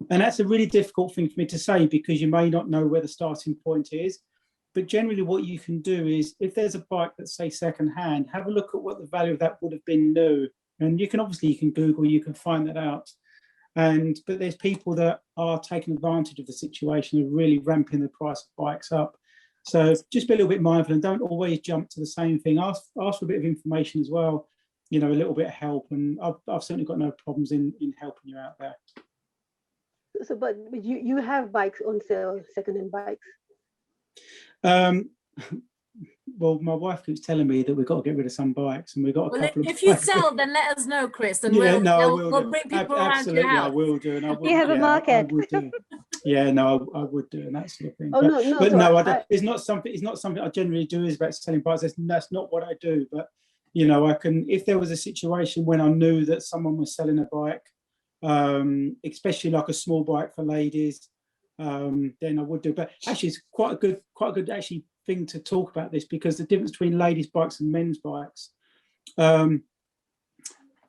And that's a really difficult thing for me to say, because you may not know where the starting point is. But generally what you can do is, if there's a bike that's, say, secondhand, have a look at what the value of that would have been new. And you can Google, you can find that out. But there's people that are taking advantage of the situation and really ramping the price of bikes up. So just be a little bit mindful, and don't always jump to the same thing. Ask for a bit of information as well, a little bit of help. And I've certainly got no problems in helping you out there. So, but you have bikes on sale, second-hand bikes? well, my wife keeps telling me that we've got to get rid of some bikes, and we've got a Well, couple of if you bikes. sell, then let us know, Chris, and Yeah, no, I will we'll do. bring people around to Absolutely, your house. I will do, and I would. You have a yeah, market. I would do. Yeah, no, I would do, and that sort of thing. Oh, but no, but so no, I don't, it's not something I generally do. Is about selling bikes. That's not what I do. But you know, I can, if there was a situation when I knew that someone was selling a bike, especially like a small bike for ladies, then I would do. But actually, it's quite a good actually thing to talk about this, because the difference between ladies' bikes and men's bikes.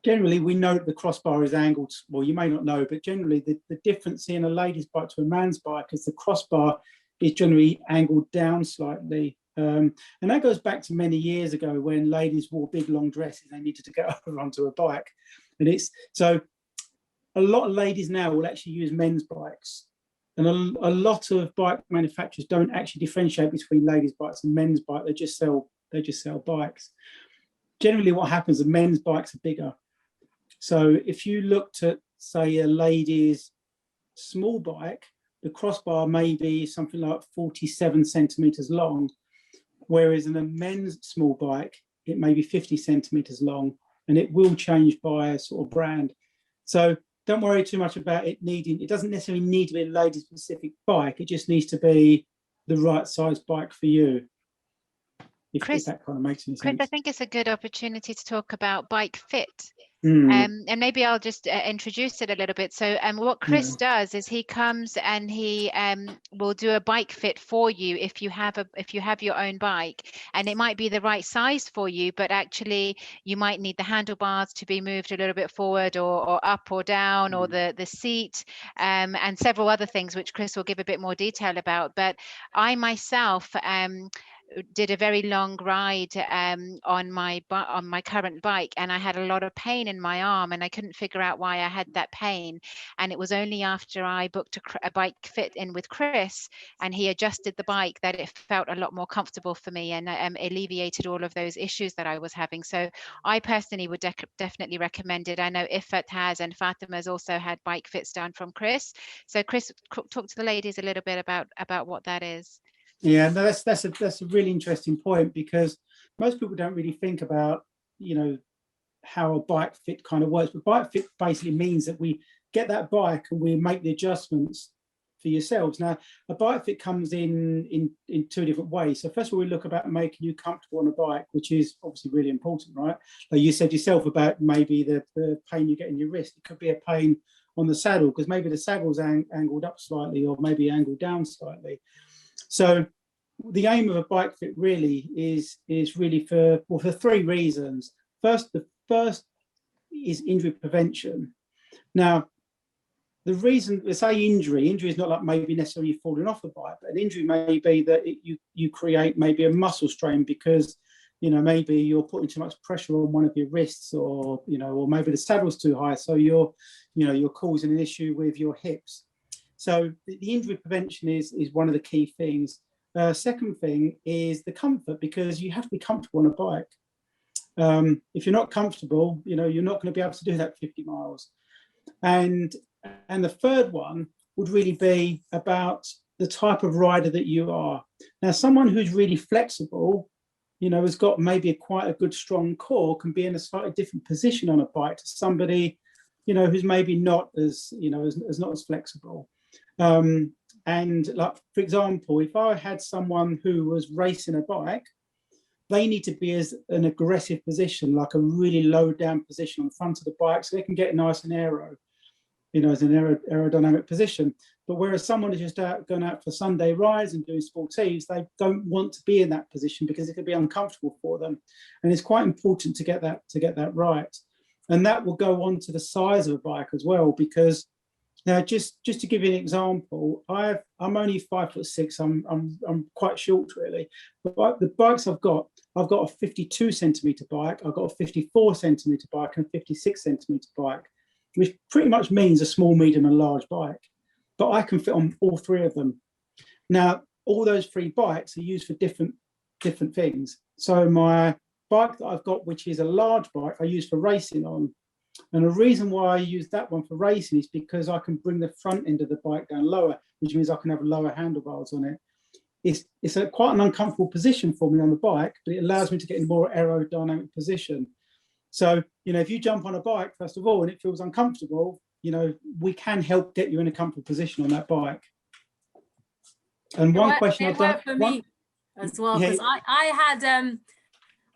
Generally, we know that the crossbar is angled. Well, you may not know, but generally the difference in a lady's bike to a man's bike is the crossbar is generally angled down slightly. And that goes back to many years ago when ladies wore big long dresses. They needed to get over onto a bike. And it's so a lot of ladies now will actually use men's bikes. And a lot of bike manufacturers don't actually differentiate between ladies' bikes and men's bikes. They just sell bikes. Generally, what happens is men's bikes are bigger. So if you looked at, say, a lady's small bike, the crossbar may be something like 47 centimeters long, whereas in a men's small bike, it may be 50 centimeters long, and it will change by a sort of brand. So don't worry too much about it needing, it doesn't necessarily need to be a lady specific bike. It just needs to be the right size bike for you. If that kind of makes any sense. Chris, I think it's a good opportunity to talk about bike fit. Mm. And maybe I'll just introduce it a little bit. So what Chris does is he comes and he will do a bike fit for you if you have your own bike, and it might be the right size for you, but actually you might need the handlebars to be moved a little bit forward or up or down, or the seat, and several other things which Chris will give a bit more detail about. But I myself did a very long ride on my current bike, and I had a lot of pain in my arm, and I couldn't figure out why I had that pain. And it was only after I booked a bike fit in with Chris and he adjusted the bike that it felt a lot more comfortable for me, and alleviated all of those issues that I was having. So I personally would definitely recommend it. I know Ifat has, and Fatima's also had bike fits done from Chris. So Chris, talk to the ladies a little bit about what that is. Yeah, no, that's a really interesting point, because most people don't really think about, you know, how a bike fit kind of works. But bike fit basically means that we get that bike and we make the adjustments for yourselves. Now, a bike fit comes in two different ways. So first of all, we look about making you comfortable on a bike, which is obviously really important, right? Like you said yourself about maybe the pain you get in your wrist. It could be a pain on the saddle because maybe the saddle's angled up slightly or maybe angled down slightly. So the aim of a bike fit really is really for three reasons. The first is injury prevention. Now, the reason we say injury is not like maybe necessarily falling off a bike, but an injury may be that you create maybe a muscle strain because, you know, maybe you're putting too much pressure on one of your wrists, or, you know, or maybe the saddle's too high, so you're causing an issue with your hips. So the injury prevention is one of the key things. Second thing is the comfort, because you have to be comfortable on a bike. If you're not comfortable, you know, you're not going to be able to do that 50 miles. And the third one would really be about the type of rider that you are. Now, someone who's really flexible, you know, has got maybe quite a good strong core, can be in a slightly different position on a bike to somebody, you know, who's maybe not as, you know, as not as flexible. And like, for example, if I had someone who was racing a bike, they need to be as an aggressive position, like a really low down position on the front of the bike, so they can get nice and aero, you know, as an aerodynamic position. But whereas someone is just going out for Sunday rides and doing sportives, they don't want to be in that position because it could be uncomfortable for them. And it's quite important to get that right. And that will go on to the size of a bike as well, because now, just to give you an example, I'm only 5'6". I'm quite short, really. But the bikes I've got a 52 centimeter bike, I've got a 54 centimeter bike, and a 56 centimeter bike, which pretty much means a small, medium, and large bike. But I can fit on all three of them. Now, all those three bikes are used for different things. So my bike that I've got, which is a large bike, I use for racing on. And the reason why I use that one for racing is because I can bring the front end of the bike down lower, which means I can have lower handlebars on it. it's a quite an uncomfortable position for me on the bike, but it allows me to get in more aerodynamic position. So, you know, if you jump on a bike, first of all, and it feels uncomfortable, you know, we can help get you in a comfortable position on that bike. And one question I've done for me as well, because I had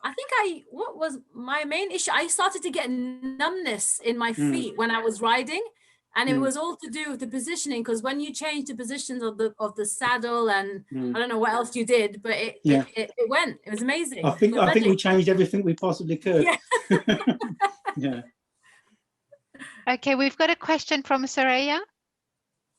I think what was my main issue? I started to get numbness in my feet when I was riding, and it was all to do with the positioning. Because when you change the positions of the saddle, and I don't know what else you did, but it went. It was amazing. I think we changed everything we possibly could. Yeah. Yeah. Okay, we've got a question from Soraya.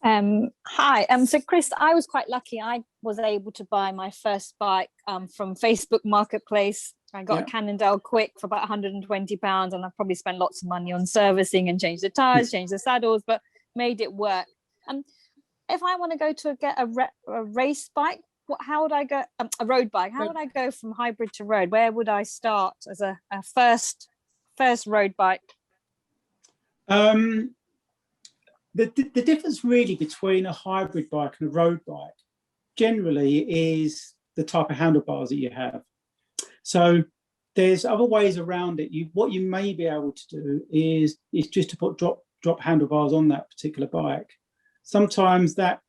Hi. So Chris, I was quite lucky. I was able to buy my first bike from Facebook Marketplace. I got a Cannondale Quick for about £120, and I've probably spent lots of money on servicing and changed the tires, changed the saddles, but made it work. If I want to go to get a race bike, how would I go? A road bike? How would I go from hybrid to road? Where would I start as a first road bike? The difference really between a hybrid bike and a road bike generally is the type of handlebars that you have. So there's other ways around it. What you may be able to do is just to put drop handlebars on that particular bike. Sometimes that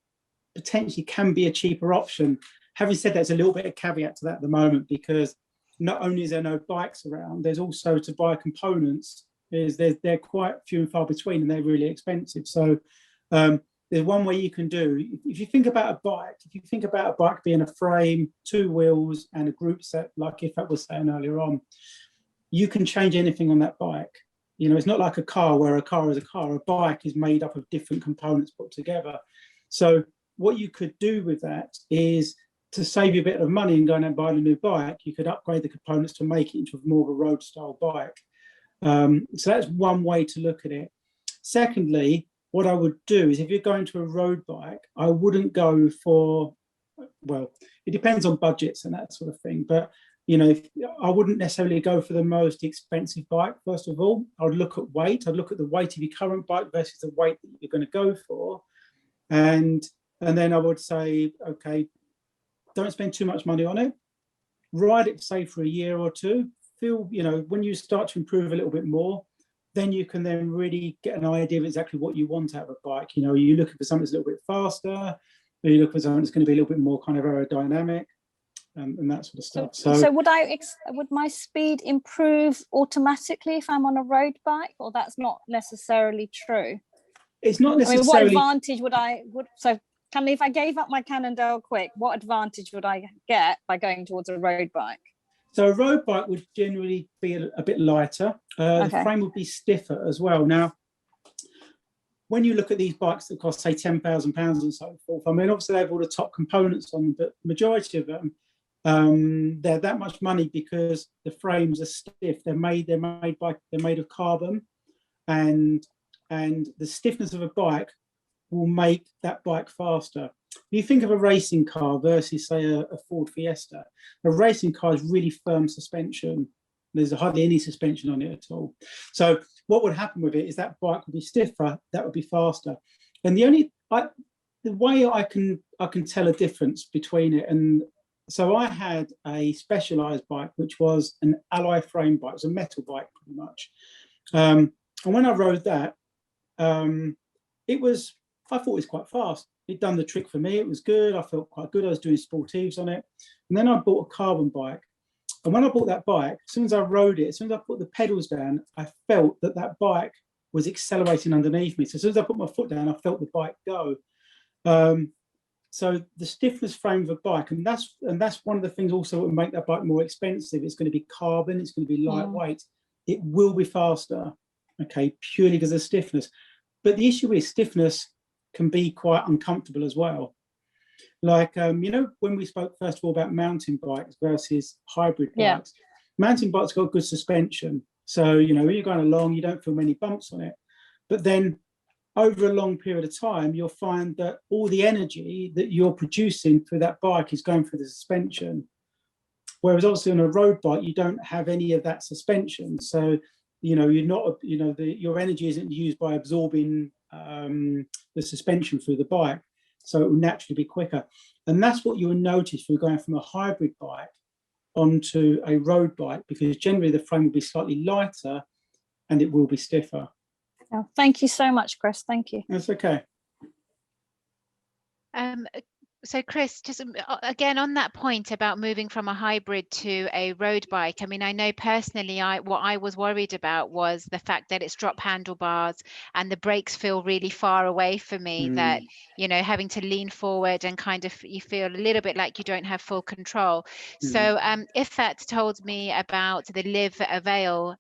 potentially can be a cheaper option. Having said that, there's a little bit of caveat to that at the moment, because not only is there no bikes around, there's also to buy components. They're quite few and far between, and they're really expensive. So there's one way you can do. If you think about a bike being a frame, 2 wheels, and a group set, like if I was saying earlier on, you can change anything on that bike. You know, it's not like a car where a car is a car. A bike is made up of different components put together. So what you could do with that is, to save you a bit of money and going and buying a new bike, you could upgrade the components to make it into more of a road style bike. So that's one way to look at it. Secondly, what I would do is, if you're going to a road bike, I wouldn't go for, well, it depends on budgets and that sort of thing. But, you know, I wouldn't necessarily go for the most expensive bike. First of all, I would look at weight. I'd look at the weight of your current bike versus the weight that you're going to go for. And then I would say, okay, don't spend too much money on it. Ride it, say, for a year or two. Feel, you know, when you start to improve a little bit more, then you can then really get an idea of exactly what you want out of a bike. You know, are you looking for something that's a little bit faster? Are you looking for something that's going to be a little bit more kind of aerodynamic, and that sort of stuff? So would my speed improve automatically if I'm on a road bike, or that's not necessarily true? It's not necessarily. I mean, what advantage if I gave up my Cannondale Quick, what advantage would I get by going towards a road bike? So a road bike would generally be a bit lighter. The frame would be stiffer as well. Now, when you look at these bikes that cost, say, £10,000 and so forth, I mean, obviously they have all the top components on them, but the majority of them, they're that much money because the frames are stiff. They're made of carbon, and the stiffness of a bike will make that bike faster. You think of a racing car versus, say, a Ford Fiesta. A racing car is really firm suspension. There's hardly any suspension on it at all. So what would happen with it is that bike would be stiffer, that would be faster. And the way I can tell a difference between it, and so I had a Specialized bike, which was an alloy frame bike. It was a metal bike, pretty much. And when I rode that, I thought it was quite fast. It done the trick for me. It was good. I felt quite good. I was doing sportives on it. And then I bought a carbon bike. And when I bought that bike, as soon as I rode it, as soon as I put the pedals down, I felt that bike was accelerating underneath me. So as soon as I put my foot down, I felt the bike go. So the stiffness frame of a bike, and that's one of the things also that would make that bike more expensive. It's going to be carbon. It's going to be lightweight. It will be faster, okay, purely because of stiffness. But the issue is stiffness can be quite uncomfortable as well. Like, you know, when we spoke first of all about mountain bikes versus hybrid bikes, mountain bikes got good suspension. So, you know, when you're going along, you don't feel many bumps on it. But then over a long period of time, you'll find that all the energy that you're producing through that bike is going through the suspension. Whereas obviously on a road bike, you don't have any of that suspension. So, you know, you're not, you know, your energy isn't used by absorbing the suspension through the bike, so it will naturally be quicker. And that's what you'll notice if you're going from a hybrid bike onto a road bike, because generally the frame will be slightly lighter and it will be stiffer. Oh, thank you so much, Chris. Thank you. That's okay. So Chris, just again on that point about moving from a hybrid to a road bike, I mean, I know personally what I was worried about was the fact that it's drop handlebars and the brakes feel really far away for me, that, you know, having to lean forward and kind of you feel a little bit like you don't have full control. So Ifat told me about the Live Avail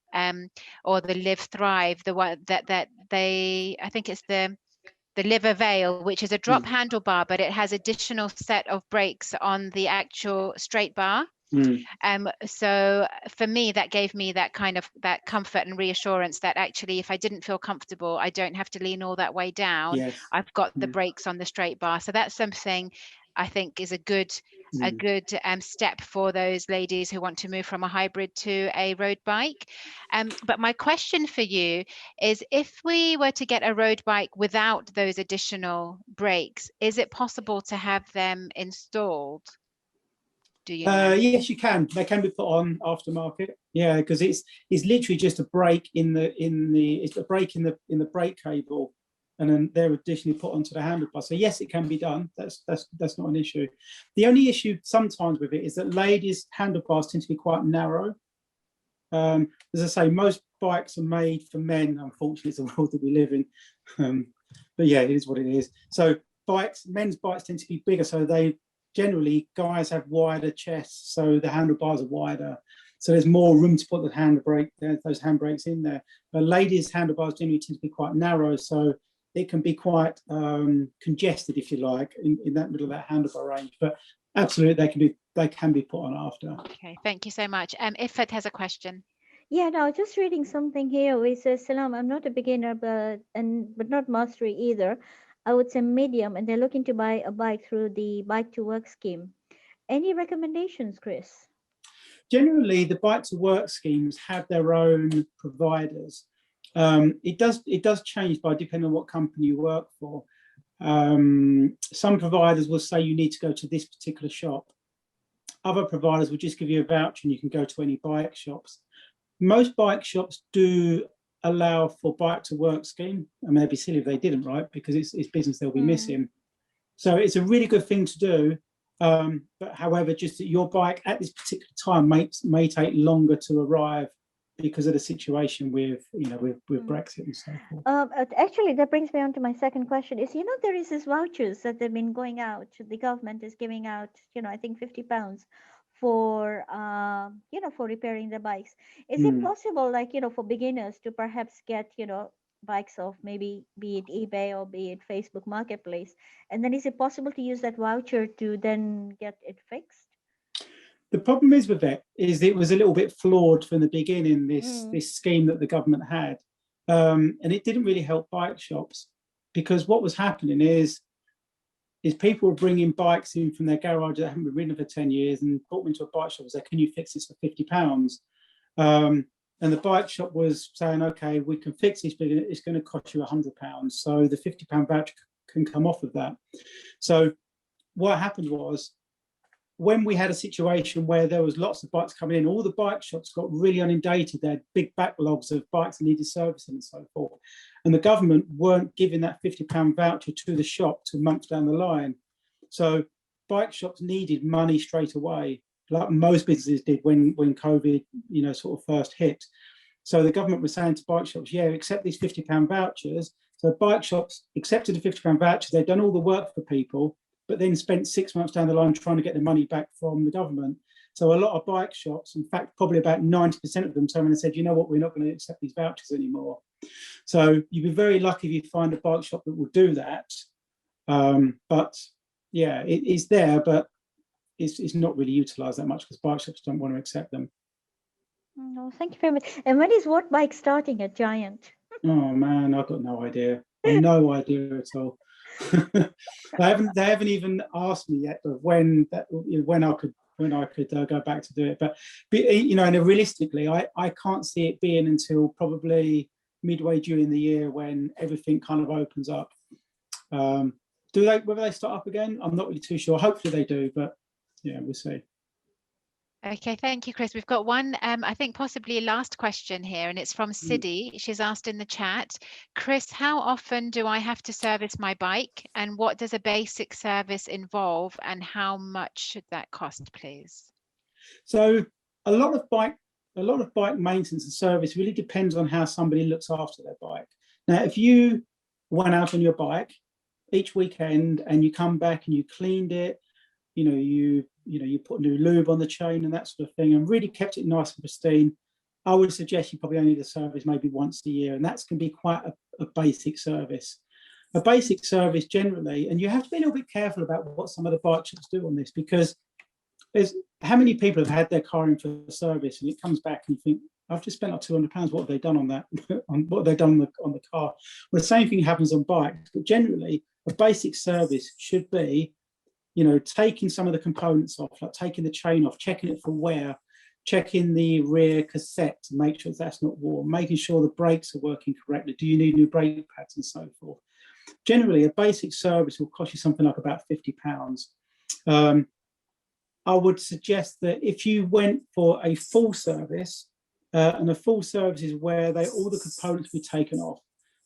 or the Live Thrive, the one that they, I think it's the Live Avail, which is a drop handlebar, but it has additional set of brakes on the actual straight bar. So for me, that gave me that kind of that comfort and reassurance that actually, if I didn't feel comfortable, I don't have to lean all that way down. Yes. I've got the brakes on the straight bar. So that's something I think is a good step for those ladies who want to move from a hybrid to a road bike. But my question for you is, if we were to get a road bike without those additional brakes, is it possible to have them installed? Do you know? Yes, you can. They can be put on aftermarket. Yeah, because it's literally just a brake in the brake cable, and then they're additionally put onto the handlebar. So yes, it can be done. That's not an issue. The only issue sometimes with it is that ladies' handlebars tend to be quite narrow. As I say, most bikes are made for men. Unfortunately, it's the world that we live in. But yeah, it is what it is. So men's bikes tend to be bigger. So generally, guys have wider chests, so the handlebars are wider. So there's more room to put those handbrakes in there. But ladies' handlebars generally tend to be quite narrow, so it can be quite congested, if you like, in that middle of that handlebar range. But absolutely, they can be put on after. Okay, thank you so much. Ifat has a question. Yeah, no, just reading something here. We says, Salam, I'm not a beginner, but not mastery either. I would say medium, and they're looking to buy a bike through the Bike to Work scheme. Any recommendations, Chris? Generally, the Bike to Work schemes have their own providers. It does change depending on what company you work for. Some providers will say you need to go to this particular shop. Other providers will just give you a voucher and you can go to any bike shops. Most bike shops do allow for Bike to Work scheme. I mean, they'd be silly if they didn't, right? Because it's business they'll be missing. So it's a really good thing to do. But however, just that your bike at this particular time may take longer to arrive because of the situation with Brexit and so forth. Actually, that brings me on to my second question. Is, there is these vouchers that they've been going out. The government is giving out, I think £50 for for repairing the bikes. Is it possible, like, for beginners to perhaps get, bikes off maybe be it eBay or be it Facebook Marketplace, and then is it possible to use that voucher to then get it fixed? The problem is with it is it was a little bit flawed from the beginning, this scheme that the government had, and it didn't really help bike shops, because what was happening is people were bringing bikes in from their garage that haven't been ridden for 10 years and brought them into a bike shop and said, can you fix this for £50? And the bike shop was saying, okay, we can fix this, but it's going to cost you £100. So the £50 voucher can come off of that. So what happened was, when we had a situation where there was lots of bikes coming in, all the bike shops got really inundated. They had big backlogs of bikes that needed servicing and so forth. And the government weren't giving that £50 voucher to the shop till months down the line. So bike shops needed money straight away, like most businesses did when COVID, sort of first hit. So the government was saying to bike shops, yeah, accept these £50 vouchers. So bike shops accepted the £50 voucher. They'd done all the work for people, but then spent 6 months down the line trying to get the money back from the government. So a lot of bike shops, in fact, probably about 90% of them turned around and said, you know what, we're not going to accept these vouchers anymore. So you'd be very lucky if you find a bike shop that will do that. But yeah, it is there, but it's not really utilised that much because bike shops don't want to accept them. No, thank you very much. And when is what bike starting at Giant? Oh man, I've got no idea. No idea at all. They haven't even asked me yet of when I could go back to do it. But and realistically, I can't see it being until probably midway during the year when everything kind of opens up. whether they start up again, I'm not really too sure. Hopefully they do, but yeah, we'll see. Okay, thank you, Chris. We've got one, I think possibly a last question here, and it's from Sidi. She's asked in the chat, Chris, how often do I have to service my bike, and what does a basic service involve, and how much should that cost, please? So a lot of bike maintenance and service really depends on how somebody looks after their bike. Now, if you went out on your bike each weekend and you come back and you cleaned it, you put new lube on the chain and that sort of thing, and really kept it nice and pristine, I would suggest you probably only need a service maybe once a year, and that's going to be quite a basic service. A basic service generally, and you have to be a little bit careful about what some of the bike shops do on this, because there's how many people have had their car in for service and it comes back and you think, I've just spent like £200. What have they done on that? What have they done on the car? Well, the same thing happens on bikes, but generally a basic service should be, taking some of the components off, like taking the chain off, checking it for wear, checking the rear cassette to make sure that's not worn, making sure the brakes are working correctly. Do you need new brake pads and so forth? Generally, a basic service will cost you something like about £50. I would suggest that if you went for a full service, and a full service is where all the components be taken off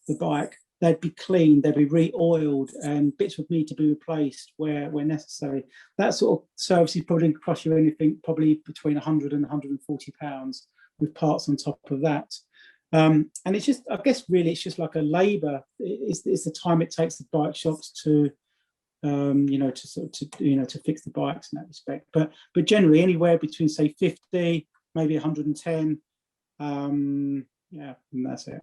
the bike, they'd be cleaned, they'd be re-oiled, and bits would need to be replaced where necessary. That sort of service is probably going to cost you anything probably between £100 and £140 with parts on top of that. And it's just, I guess, really, it's just like a labour. It's the time it takes the bike shops to to fix the bikes in that respect. But generally, anywhere between say 50, maybe 110. Yeah, and that's it.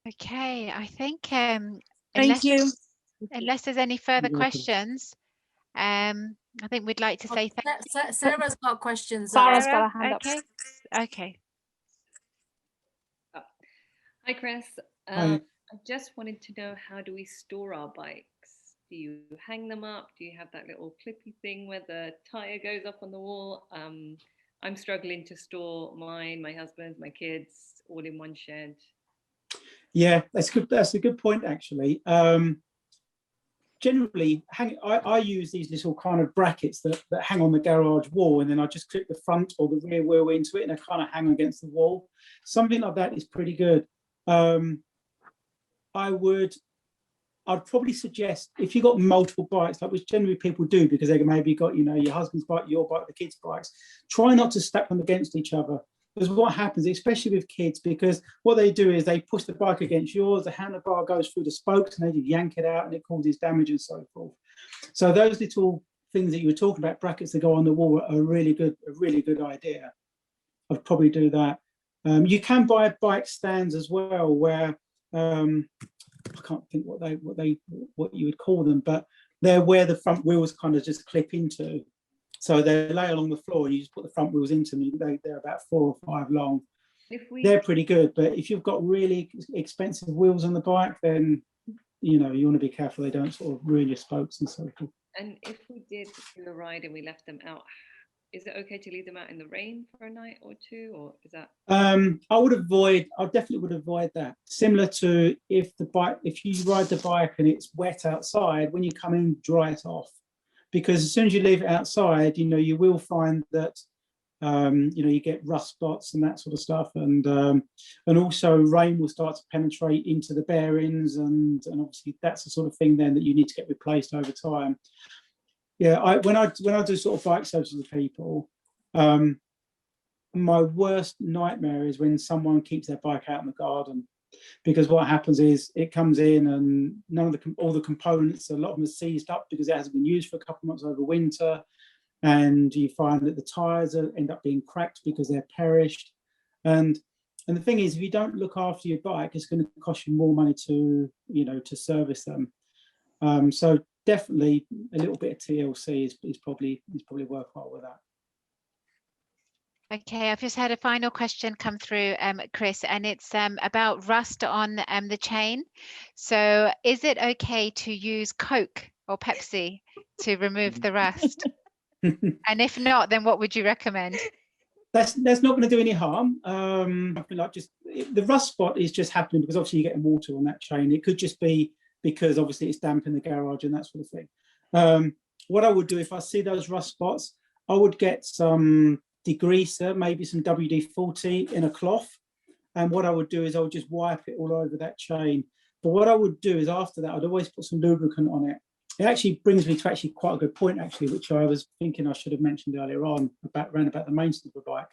Okay, I think Thank you. Unless there's any further questions, I think we'd like to say thank you. Sarah's got questions. Sarah's got a hand up. Okay. Hi, Chris. Hi. I just wanted to know, how do we store our bikes? Do you hang them up? Do you have that little clippy thing where the tire goes up on the wall? I'm struggling to store mine, my husband's, my kids, all in one shed. Yeah, that's good. That's a good point, actually. Generally, I use these little kind of brackets that hang on the garage wall, and then I just clip the front or the rear wheel into it, and they kind of hang against the wall. Something like that is pretty good. I'd probably suggest, if you've got multiple bikes, like which generally people do because they maybe got your husband's bike, your bike, the kids' bikes, try not to stack them against each other. Because what happens, especially with kids, because what they do is they push the bike against yours, the handlebar goes through the spokes and they just yank it out and it causes damage and so forth. So those little things that you were talking about, brackets that go on the wall, are a really good idea. I'd probably do that. You can buy bike stands as well, where I can't think what you would call them, but they're where the front wheels kind of just clip into. So they lay along the floor and you just put the front wheels into them. They're about 4 or 5 long. They're pretty good, but if you've got really expensive wheels on the bike, then you want to be careful they don't sort of ruin your spokes and so forth. And if we did do a ride and we left them out, is it okay to leave them out in the rain for a night or two, or is that? I definitely would avoid that. Similar to if you ride the bike and it's wet outside, when you come in, dry it off. Because as soon as you leave it outside, you will find that you get rust spots and that sort of stuff, and also rain will start to penetrate into the bearings, and obviously that's the sort of thing then that you need to get replaced over time. Yeah, when I do sort of bike services with people, my worst nightmare is when someone keeps their bike out in the garden. Because what happens is it comes in and all the components, a lot of them are seized up because it hasn't been used for a couple of months over winter, and you find that the tires end up being cracked because they're perished. And the thing is, if you don't look after your bike, it's going to cost you more money to service them. So definitely a little bit of TLC is probably worthwhile with that. Okay, I've just had a final question come through, Chris, and it's about rust on the chain. So is it okay to use Coke or Pepsi to remove the rust? And if not, then what would you recommend? That's not going to do any harm. Like the rust spot is just happening because obviously you're getting water on that chain. It could just be because obviously it's damp in the garage and that sort of thing. What I would do if I see those rust spots, I would get some degreaser, maybe some WD-40 in a cloth. And what I would do is I would just wipe it all over that chain. But what I would do is after that, I'd always put some lubricant on it. It actually brings me to actually quite a good point, actually, which I was thinking I should have mentioned earlier on around about the maintenance of a bike.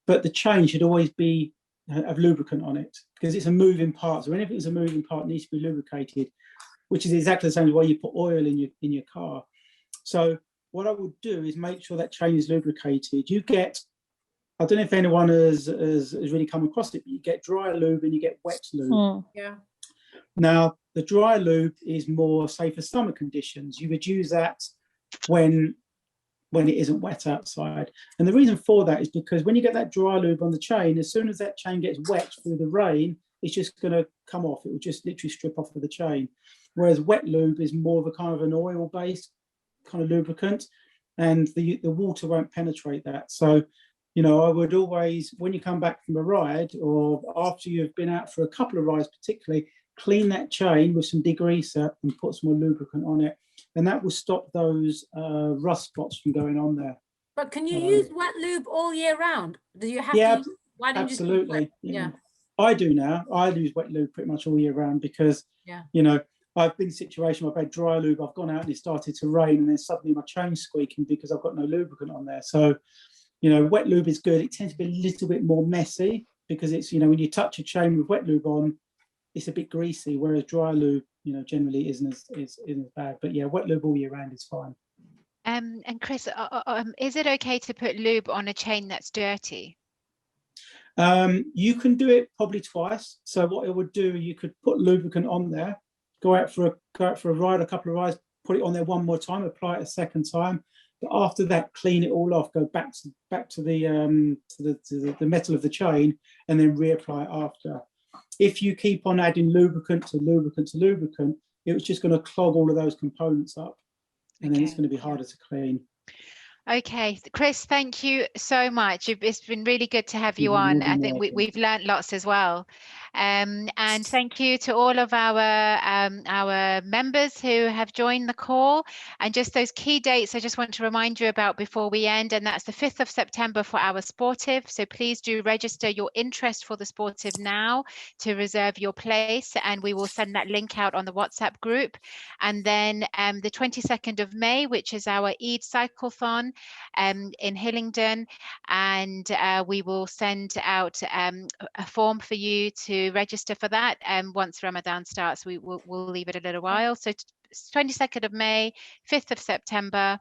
But the chain should always be have lubricant on it, because it's a moving part. So whenever it's a moving part, it needs to be lubricated, which is exactly the same way you put oil in your car. So what I would do is make sure that chain is lubricated. You get, I don't know if anyone has really come across it, but you get dry lube and you get wet lube. Yeah. Now, the dry lube is more safe for summer conditions. You would use that when it isn't wet outside. And the reason for that is because when you get that dry lube on the chain, as soon as that chain gets wet through the rain, it's just going to come off. It will just literally strip off of the chain. Whereas wet lube is more of a kind of an oil-based kind of lubricant, and the water won't penetrate that. So, you know, I would always, when you come back from a ride or after you've been out for a couple of rides particularly, clean that chain with some degreaser and put some more lubricant on it. And that will stop those rust spots from going on there. But can you use wet lube all year round? Do you have yeah, to? Why don't absolutely. You just use wet? Yeah. I do now. I use wet lube pretty much all year round because, you know, I've been in a situation where I've had dry lube, I've gone out and it started to rain and then suddenly my chain's squeaking because I've got no lubricant on there. So, you know, wet lube is good. It tends to be a little bit more messy because it's, you know, when you touch a chain with wet lube on, it's a bit greasy, whereas dry lube, you know, generally isn't as bad. But yeah, wet lube all year round is fine. And Chris, is it okay to put lube on a chain that's dirty? You can do it probably twice. So what it would do, you could put lubricant on there, go out for a ride, a couple of rides, put it on there one more time, apply it a second time. But after that, clean it all off, go back to the metal of the chain, and then reapply it after. If you keep on adding lubricant to lubricant to lubricant, it was just going to clog all of those components up, and then it's going to be harder to clean. Okay, Chris, thank you so much. It's been really good to have you on. I think we've learned lots as well. And thank you to all of our members who have joined the call. And just those key dates I just want to remind you about before we end, and that's the 5th of September for our Sportive. So please do register your interest for the Sportive now to reserve your place, and we will send that link out on the WhatsApp group. And then the 22nd of May, which is our Eid Cyclothon in Hillingdon, and we will send out a form for you to register for that. Once Ramadan starts, we'll leave it a little while. So 22nd of May, 5th of September.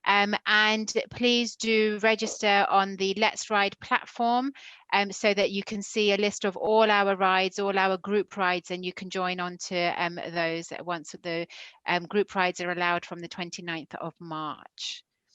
And please do register on the Let's Ride platform so that you can see a list of all our rides, all our group rides, and you can join on to those once the group rides are allowed from the 29th of March.